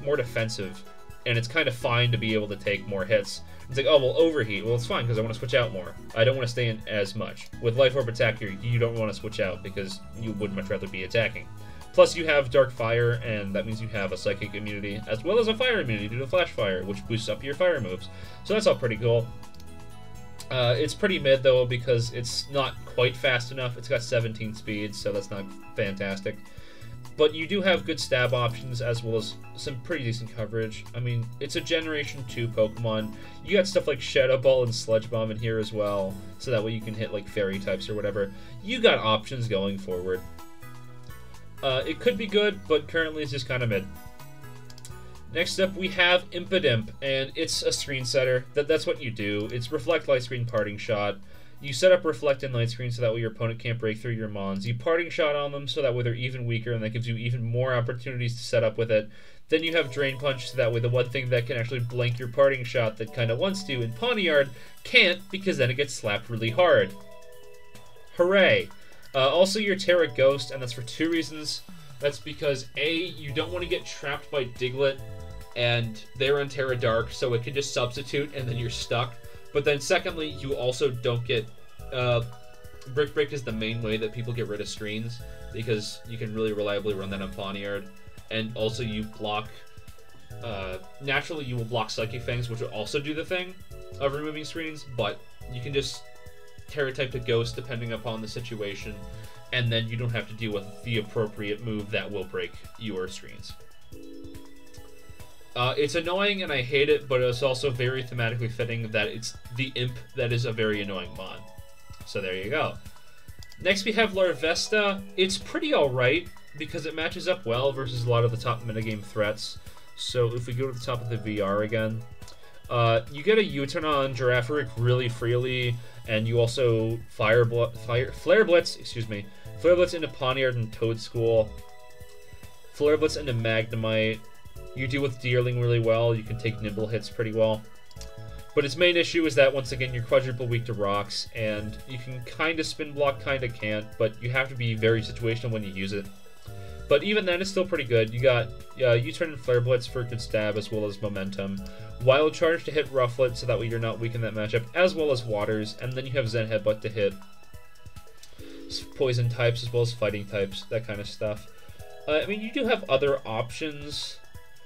Speaker 1: more defensive, and it's kind of fine to be able to take more hits. It's like, oh, well, Overheat. Well, it's fine, because I want to switch out more. I don't want to stay in as much. With Life Orb Attack here, you don't want to switch out, because you would much rather be attacking. Plus, you have Dark Fire, and that means you have a Psychic immunity, as well as a Fire immunity due to Flash Fire, which boosts up your fire moves. So that's all pretty cool. It's pretty mid, though, because it's not quite fast enough. It's got 17 speed, so that's not fantastic. But you do have good stab options, as well as some pretty decent coverage. I mean, it's a Generation 2 Pokemon. You got stuff like Shadow Ball and Sludge Bomb in here as well, so that way you can hit, like, Fairy types or whatever. You got options going forward. It could be good, but currently it's just kind of mid. Next up, we have Impidimp, and it's a screen setter. That's what you do. It's Reflect, Light Screen, Parting Shot. You set up Reflect and Light Screen so that way your opponent can't break through your Mons. You Parting Shot on them so that way they're even weaker, and that gives you even more opportunities to set up with it. Then you have Drain Punch, so that way the one thing that can actually blank your Parting Shot that kind of wants to in Poniard can't, because then it gets slapped really hard. Hooray! Also, your Terra Ghost, and that's for two reasons. That's because, A, you don't want to get trapped by Diglett, and they're in Terra Dark, so it can just substitute, and then you're stuck. But then, secondly, you also don't get... Brick Break is the main way that people get rid of screens, because you can really reliably run that on Poniard. And also, you block... naturally, you will block Psychic Fangs, which will also do the thing of removing screens, but you can just Terra type to Ghost depending upon the situation, and then you don't have to deal with the appropriate move that will break your screens. It's annoying and I hate it, but it's also very thematically fitting that it's the Imp that is a very annoying mon. So there you go. Next we have Larvesta. It's pretty alright because it matches up well versus a lot of the top minigame threats. So if we go to the top of the VR again, you get a U-turn on Giraffaric really freely, and you also Flare Blitz into Poniard and Toad School, Flare Blitz into Magnemite, You deal with Deerling really well. You can take nimble hits pretty well. But its main issue is that, once again, you're quadruple weak to rocks, and you can kind of spin block, kind of can't, but you have to be very situational when you use it. But even then, it's still pretty good. You got U-turn and Flare Blitz for a good stab, as well as momentum. Wild Charge to hit Rufflet, so that way you're not weak in that matchup, as well as Waters. And then you have Zen Headbutt to hit poison types, as well as fighting types, that kind of stuff. I mean, you do have other options.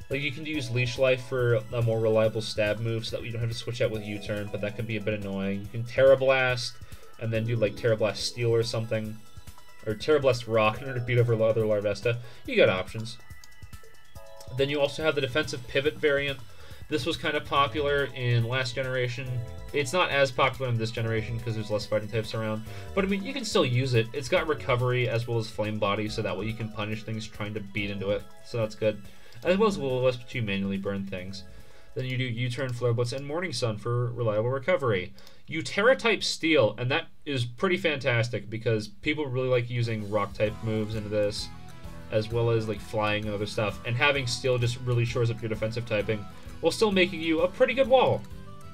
Speaker 1: Like, you can use Leash Life for a more reliable stab move, so that you don't have to switch out with U-turn, but that can be a bit annoying. You can Terra Blast, and then do, like, Terra Blast Steel or something. Or Terra Blast Rock in order to beat over other Larvesta. You got options. Then you also have the defensive pivot variant. This was kind of popular in last generation. It's not as popular in this generation because there's less fighting types around. But I mean, you can still use it. It's got recovery as well as flame body, so that way you can punish things trying to beat into it. So that's good. As well as Will-O-Wisp to manually burn things. Then you do U-turn, Flare Blitz, and Morning Sun for reliable recovery. You Terra-type Steel, and that is pretty fantastic because people really like using Rock-type moves into this, as well as like flying and other stuff. And having Steel just really shores up your defensive typing, while still making you a pretty good wall.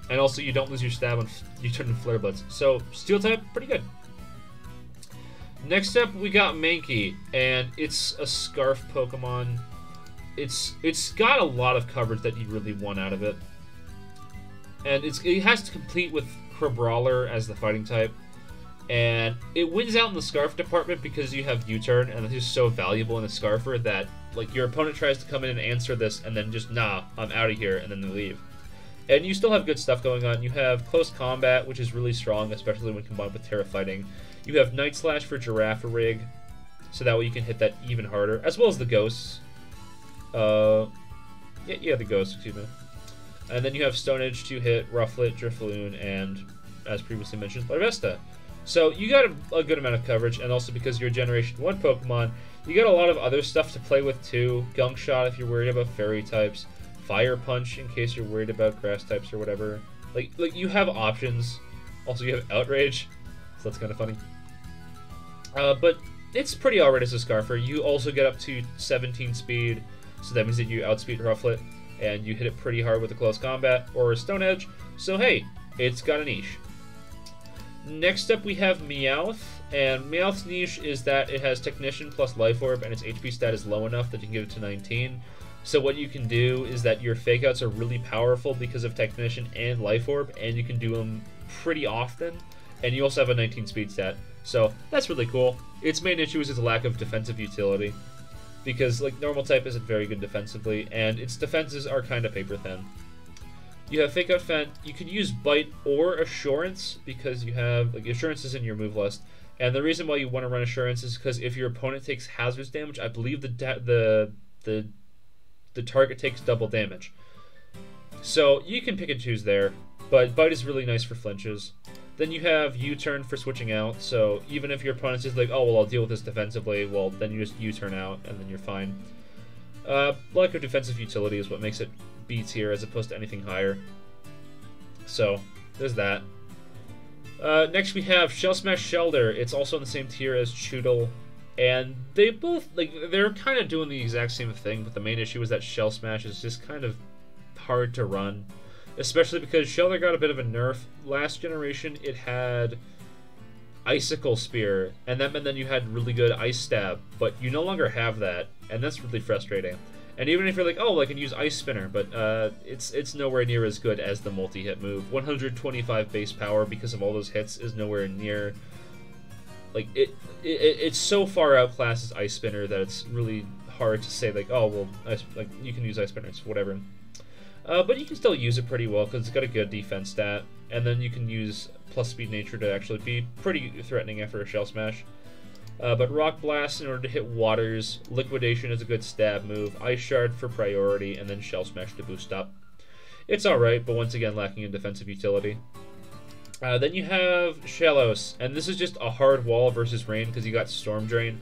Speaker 1: And also, you don't lose your stab on U-turn and Flare Blitz. So, Steel-type, pretty good. Next up, we got Mankey, and it's a Scarf Pokemon. It's got a lot of coverage that you really want out of it. And it has to compete with Crabrawler as the fighting type. And it wins out in the Scarf department because you have U-turn, and it's just so valuable in a Scarfer that, like, your opponent tries to come in and answer this, and then just, nah, I'm out of here, and then they leave. And you still have good stuff going on. You have Close Combat, which is really strong, especially when combined with Terra Fighting. You have Night Slash for Giraffe-Rig, so that way you can hit that even harder, as well as the Ghosts. The Ghosts, excuse me. And then you have Stone Edge to hit Rufflet, Drifloon, and, as previously mentioned, Larvesta. So you got a good amount of coverage, and also because you're a Generation 1 Pokemon, you got a lot of other stuff to play with too. Gunk Shot if you're worried about Fairy types. Fire Punch in case you're worried about Grass types or whatever. Like you have options. Also, you have Outrage, so that's kind of funny. But it's pretty alright as a Scarfer. You also get up to 17 speed, so that means that you outspeed Rufflet, and you hit it pretty hard with a Close Combat or a Stone Edge. So hey, it's got a niche. Next up, we have Meowth, and Meowth's niche is that it has Technician plus Life Orb, and its HP stat is low enough that you can get it to 19. So what you can do is that your Fake Outs are really powerful because of Technician and Life Orb, and you can do them pretty often, and you also have a 19 speed stat. So that's really cool. Its main issue is its lack of defensive utility, because like Normal type isn't very good defensively, and its defenses are kind of paper thin. You have Fake Out Fent. You can use Bite or Assurance because you have Assurance is in your move list, and the reason why you want to run Assurance is because if your opponent takes Hazards damage, I believe the target takes double damage. So you can pick and choose there, but Bite is really nice for flinches. Then you have U-turn for switching out, so even if your opponent's just like, oh, well, I'll deal with this defensively, well, then you just U-turn out, and then you're fine. Lack of defensive utility is what makes it B tier as opposed to anything higher. So, there's that. Next we have Shell Smash Shelder. It's also in the same tier as Choodle, and they both, they're kind of doing the exact same thing, but the main issue is that Shell Smash is just kind of hard to run. Especially because Shelder got a bit of a nerf. Last generation, it had Icicle Spear, and that meant then you had really good Ice Stab, but you no longer have that, and that's really frustrating. And even if you're like, oh, I can use Ice Spinner, but it's nowhere near as good as the multi-hit move. 125 base power because of all those hits is nowhere near. Like it's so far outclassed as Ice Spinner that it's really hard to say like, oh well, you can use Ice Spinner, it's whatever. But you can still use it pretty well because it's got a good defense stat, and then you can use plus speed nature to actually be pretty threatening after a Shell Smash. But Rock Blast in order to hit Waters, Liquidation is a good stab move, Ice Shard for priority, and then Shell Smash to boost up. It's alright, but once again lacking in defensive utility. Then you have Shellos, and this is just a hard wall versus rain because you got Storm Drain.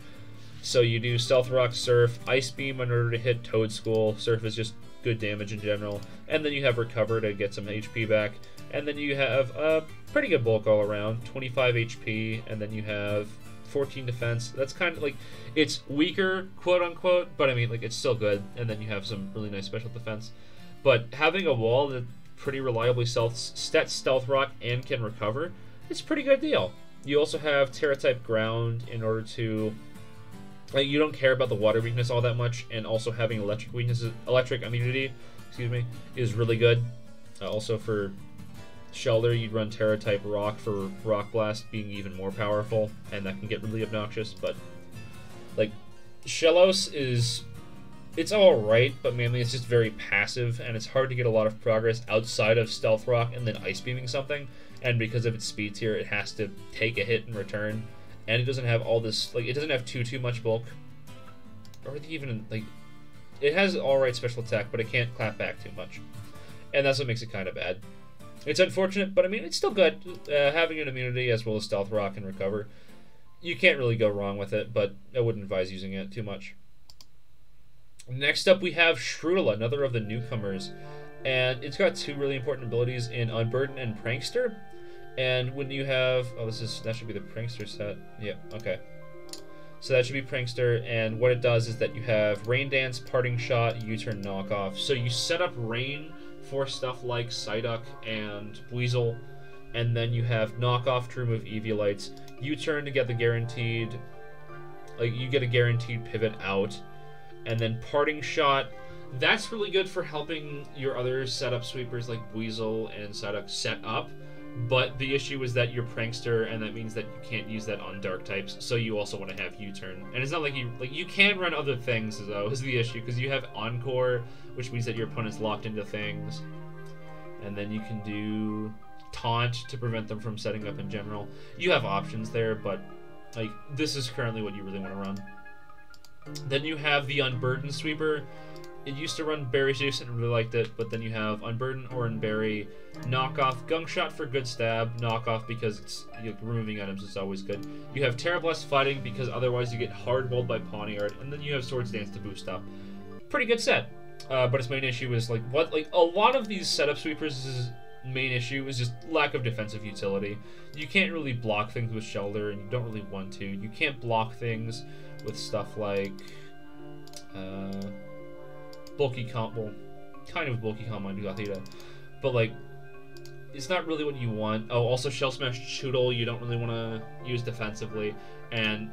Speaker 1: So you do Stealth Rock, Surf, Ice Beam in order to hit Toad School. Surf is just good damage in general. And then you have Recover to get some HP back. And then you have a pretty good bulk all around, 25 HP, and then you have 14 defense. That's kind of like, it's weaker, quote unquote, but I mean, like, it's still good. And then you have some really nice special defense. But having a wall that pretty reliably stealth rock and can recover, it's a pretty good deal. You also have Terra type ground in order to, like, you don't care about the water weakness all that much, and also having electric immunity, excuse me, is really good. Also for Shelter, you'd run Terra type rock for Rock Blast being even more powerful, and that can get really obnoxious. But like, Shellos is, it's alright, but mainly it's just very passive, and it's hard to get a lot of progress outside of Stealth Rock and then Ice Beaming something. And because of its speed tier, it has to take a hit in return, and it doesn't have all this, like, it doesn't have too much bulk, or even, like, it has alright special attack, but it can't clap back too much, and that's what makes it kind of bad. It's unfortunate, but I mean, it's still good. Having an immunity as well as Stealth Rock and Recover, you can't really go wrong with it, but I wouldn't advise using it too much. Next up, we have Shroodle, another of the newcomers, and it's got two really important abilities in Unburden and Prankster. And when you have, that should be the Prankster set. Yeah, okay. So that should be Prankster, and what it does is that you have Rain Dance, Parting Shot, U-Turn, Knockoff. So you set up Rain for stuff like Psyduck and Weasel, and then you have Knockoff to remove Eviolites, U-Turn to get the guaranteed, like, you get a guaranteed pivot out, and then Parting Shot, that's really good for helping your other setup sweepers like Weasel and Psyduck set up, but the issue is that you're Prankster, and that means that you can't use that on Dark types, so you also want to have U-Turn. And it's not like you can run other things, though, is the issue, because you have Encore, which means that your opponent's locked into things. And then you can do Taunt to prevent them from setting up in general. You have options there, but like, this is currently what you really want to run. Then you have the Unburden Sweeper. It used to run Berry Juice and really liked it, but then you have Unburden, Oran Berry, Knockoff, Gunk Shot for good stab, Knockoff because it's, you know, removing items is always good. You have Terra Blast Fighting because otherwise you get hard rolled by Pawniard, and then you have Swords Dance to boost up. Pretty good set. But its main issue is like a lot of these setup sweepers' main issue is just lack of defensive utility. You can't really block things with Shelter, and you don't really want to. You can't block things with stuff like bulky combo, kind of bulky combo on Gothita, but like, it's not really what you want. Oh, also Shell Smash Shroodle, you don't really want to use defensively, and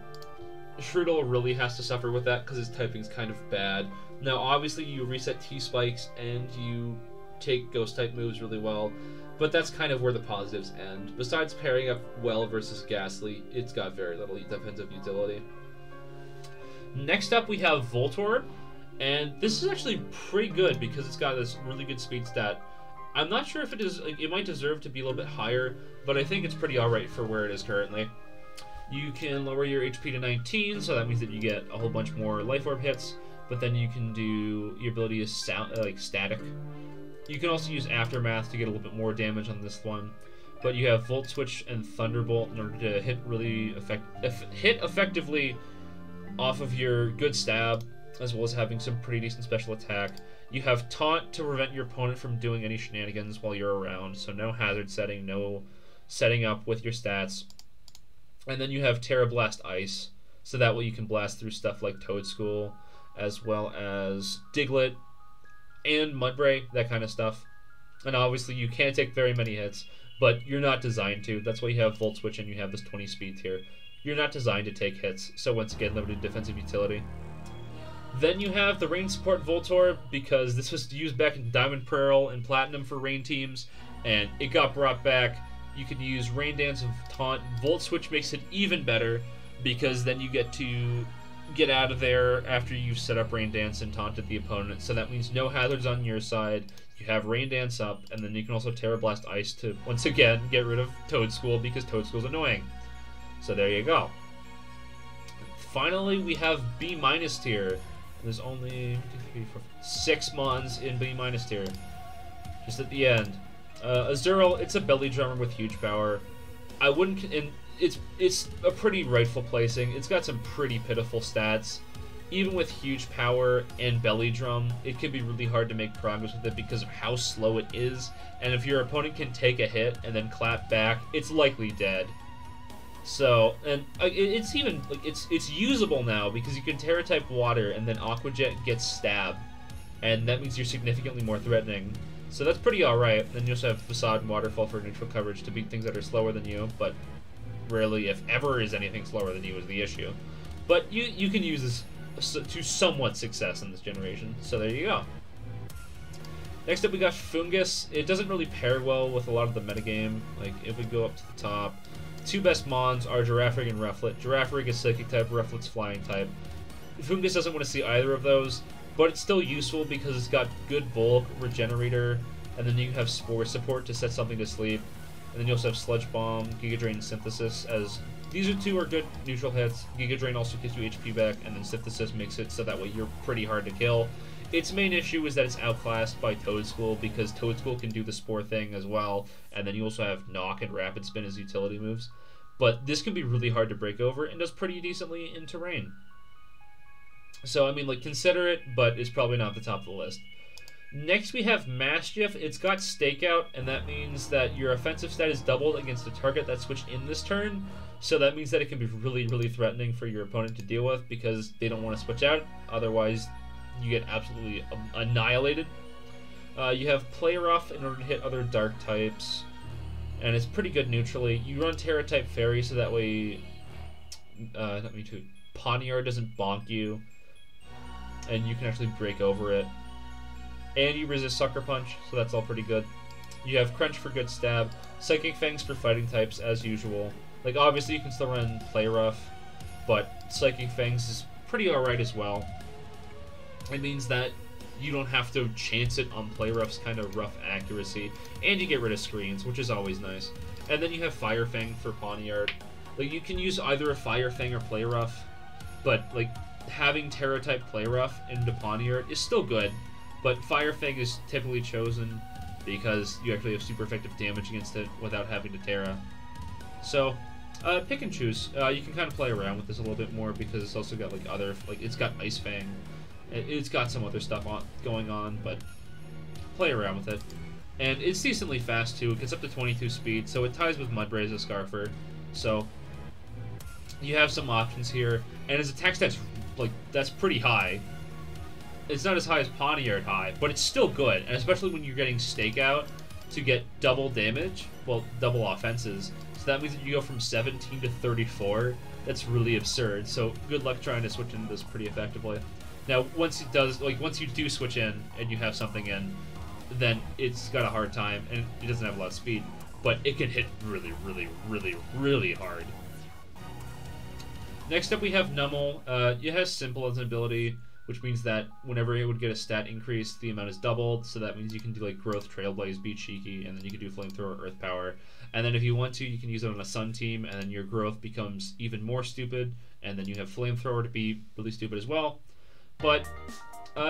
Speaker 1: Shroodle really has to suffer with that because his typing's kind of bad. Now, obviously, you reset T-Spikes and you take Ghost-type moves really well, but that's kind of where the positives end. Besides pairing up well versus Ghastly, it's got very little defensive utility. Next up, we have Voltorb, and this is actually pretty good because it's got this really good speed stat. I'm not sure if it is, like, it might deserve to be a little bit higher, but I think it's pretty alright for where it is currently. You can lower your HP to 19, so that means that you get a whole bunch more Life Orb hits, but then you can do, your ability is static. You can also use Aftermath to get a little bit more damage on this one, but you have Volt Switch and Thunderbolt in order to hit hit effectively off of your good stab, as well as having some pretty decent special attack. You have Taunt to prevent your opponent from doing any shenanigans while you're around, so no hazard setting, no setting up with your stats. And then you have Terra Blast Ice, so that way you can blast through stuff like Toadschool, as well as Diglett and Mudbray, that kind of stuff. And obviously you can't take very many hits, but you're not designed to. That's why you have Volt Switch and you have this 20 speed tier. You're not designed to take hits, so once again, limited defensive utility. Then you have the Rain Support Voltorb, because this was used back in Diamond Pearl and Platinum for Rain teams, and it got brought back. You can use Rain Dance and Taunt. Volt Switch makes it even better, because then you get to get out of there after you've set up Rain Dance and taunted the opponent, so that means no hazards on your side. You have Rain Dance up, and then you can also Terra Blast Ice to, once again, get rid of Toadschool, because Toadschool's annoying. So there you go. Finally, we have B- tier. There's only 6 mons in B- tier. Just at the end. Azurill, it's a belly drummer with huge power. I wouldn't, and it's a pretty rightful placing. It's got some pretty pitiful stats. Even with huge power and belly drum, it can be really hard to make progress with it because of how slow it is. And if your opponent can take a hit and then clap back, it's likely dead. So, and it's even like it's usable now because you can Terra type water, and then Aqua Jet gets stab, and that means you're significantly more threatening. So that's pretty alright. Then you also have Facade and Waterfall for neutral coverage to beat things that are slower than you, but rarely, if ever, is anything slower than you is the issue. But you can use this to somewhat success in this generation, so there you go. Next up we got Fungus. It doesn't really pair well with a lot of the metagame. Like, if we go up to the top, two best mons are Girafarig and Rufflet. Girafarig is Psychic type, Rufflet's Flying type. Fungus doesn't want to see either of those, but it's still useful because it's got good bulk, Regenerator, and then you have Spore support to set something to sleep. And then you also have Sludge Bomb, Giga Drain, Synthesis, as these two are good neutral hits. Giga Drain also gives you HP back, and then Synthesis makes it so that way you're pretty hard to kill. Its main issue is that it's outclassed by Toadschool, because Toadschool can do the Spore thing as well, and then you also have Knock and Rapid Spin as utility moves. But this can be really hard to break over, and does pretty decently in terrain. So, I mean, like, consider it, but it's probably not at the top of the list. Next, we have Mastiff. It's got Stakeout, and that means that your offensive stat is doubled against a target that switched in this turn. So that means that it can be really, really threatening for your opponent to deal with because they don't want to switch out. Otherwise, you get absolutely annihilated. You have Play Rough in order to hit other dark types, and it's pretty good neutrally. You run Terra type Fairy, so that way, Poniard doesn't bonk you, and you can actually break over it. And you resist Sucker Punch, so that's all pretty good. You have Crunch for good stab, Psychic Fangs for fighting types, as usual. Like, obviously you can still run Play Rough, but Psychic Fangs is pretty alright as well. It means that you don't have to chance it on Play Rough's kind of rough accuracy, and you get rid of screens, which is always nice. And then you have Fire Fang for Poniard. Like, you can use either a Fire Fang or Play Rough, but, like, having Terra type Play Rough into Poniard is still good. But Fire Fang is typically chosen because you actually have super effective damage against it without having to Terra. So, pick and choose. You can kind of play around with this a little bit more because it's also got like other, like it's got Ice Fang. It's got some other stuff going on, but play around with it. And it's decently fast too. It gets up to 22 speed, so it ties with Mudbraze as Scarfer. So, you have some options here. And his attack stat's, like, that's pretty high. It's not as high as Poniard high, but it's still good, and especially when you're getting Stakeout to get double damage, well, double offenses. So that means that you go from 17 to 34. That's really absurd. So good luck trying to switch into this pretty effectively. Now, once it does, like once you do switch in and you have something in, then it's got a hard time, and it doesn't have a lot of speed, but it can hit really, really, really, really hard. Next up, we have Nummel. It has Simple as an ability, which means that whenever it would get a stat increase, the amount is doubled, so that means you can do like Growth, Trailblaze, Be Cheeky, and then you can do Flamethrower, Earth Power. And then if you want to, you can use it on a Sun team, and then your Growth becomes even more stupid, and then you have Flamethrower to be really stupid as well. But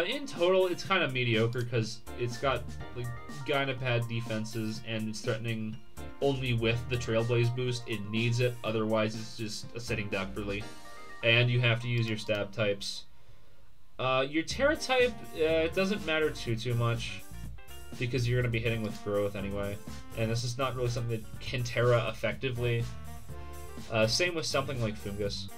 Speaker 1: in total, it's kind of mediocre, because it's got like kind of bad defenses, and it's threatening only with the Trailblaze boost. It needs it, otherwise it's just a sitting duck, really. And you have to use your stab types. Your Terra type, it doesn't matter too much, because you're going to be hitting with Growth anyway, and this is not really something that can Terra effectively. Same with something like Fungus.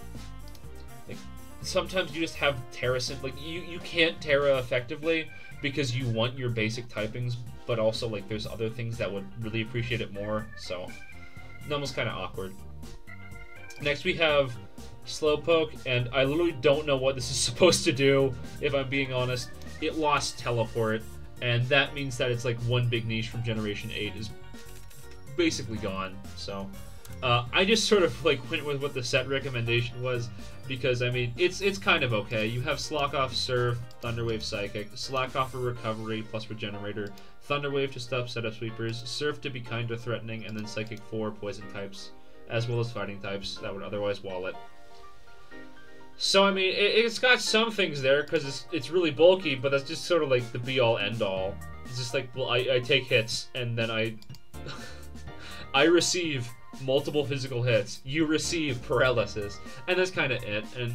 Speaker 1: Like, sometimes you just have Terra, like, you can't Terra effectively because you want your basic typings, but also, like, there's other things that would really appreciate it more, so Nummel's kind of awkward. Next we have Slowpoke, and I literally don't know what this is supposed to do, if I'm being honest. It lost Teleport, and that means that it's like one big niche from Generation 8 is basically gone, so I just sort of like went with what the set recommendation was, because I mean, it's kind of okay. You have Slock Off Surf, Thunderwave Psychic, Slack Off for Recovery plus Regenerator, Thunderwave to stop setup sweepers, Surf to be kind of threatening, and then Psychic for poison types, as well as fighting types that would otherwise wall it. So, I mean, it's got some things there, because it's really bulky, but that's just sort of like the be-all, end-all. It's just like, well, I take hits, and then I receive multiple physical hits. You receive paralysis, and that's kind of it. And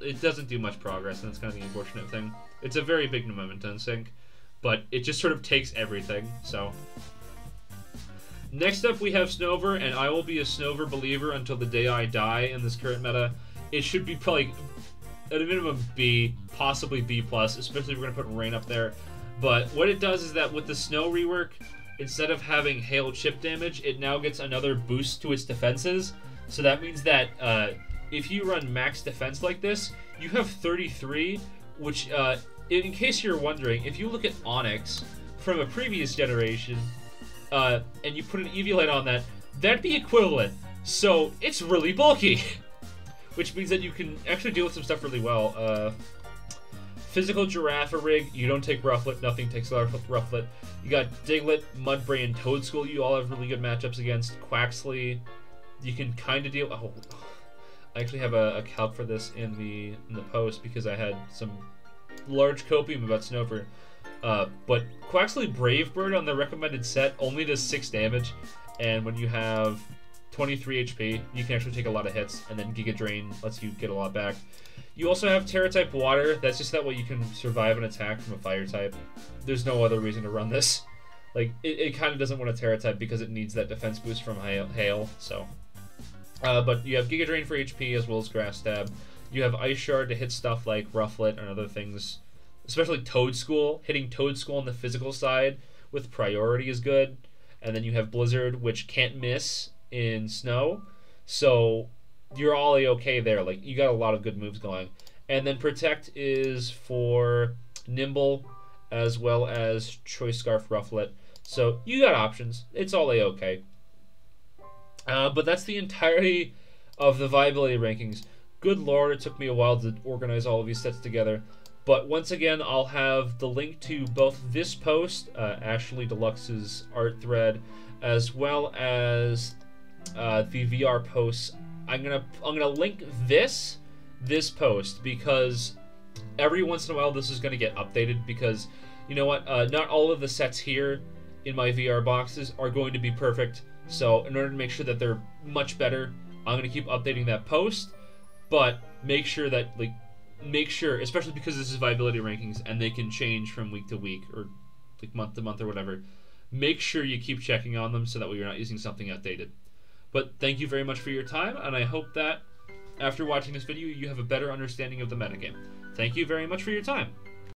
Speaker 1: it doesn't do much progress, and that's kind of the unfortunate thing. It's a very big momentum sink, but it just sort of takes everything, so. Next up, we have Snover, and I will be a Snover believer until the day I die in this current meta. It should be probably at a minimum B, possibly B+, especially if we're going to put Rain up there. But what it does is that with the Snow rework, instead of having hail chip damage, it now gets another boost to its defenses. So that means that if you run max defense like this, you have 33, which, in case you're wondering, if you look at Onyx from a previous generation, and you put an Eviolite on that, that'd be equivalent. So it's really bulky, which means that you can actually deal with some stuff really well. Physical Giraffe Rig, you don't take Rufflet, nothing takes Rufflet. You got Diglett, Mudbray, and Toadstool, you all have really good matchups against. Quaxley, you can kind of deal... Oh, I actually have a calc for this in the post because I had some large copium about Snover. But Quaxley Brave Bird on the recommended set only does 6 damage, and when you have 23 HP, you can actually take a lot of hits, and then Giga Drain lets you get a lot back. You also have Terra-type Water. That's just that way you can survive an attack from a Fire type. There's no other reason to run this. Like, it kind of doesn't want a Terra-type because it needs that defense boost from Hail, so... but you have Giga Drain for HP as well as Grass Stab. You have Ice Shard to hit stuff like Rufflet and other things, especially Toadstool. Hitting Toadstool on the physical side with priority is good. And then you have Blizzard, which can't miss in Snow. So you're all okay there. Like, you got a lot of good moves going. And then Protect is for Nimble as well as Choice Scarf Rufflet. So you got options. It's all okay. But that's the entirety of the viability rankings. Good lord, it took me a while to organize all of these sets together. But once again, I'll have the link to both this post, Ashley Deluxe's art thread, as well as the VR posts. I'm gonna link this post because every once in a while this is gonna get updated because you know what? Not all of the sets here in my VR boxes are going to be perfect. So in order to make sure that they're much better, I'm going to keep updating that post, but make sure, especially because this is viability rankings and they can change from week to week or like month to month or whatever, make sure you keep checking on them so that way you're not using something outdated. But thank you very much for your time, and I hope that after watching this video you have a better understanding of the metagame. Thank you very much for your time.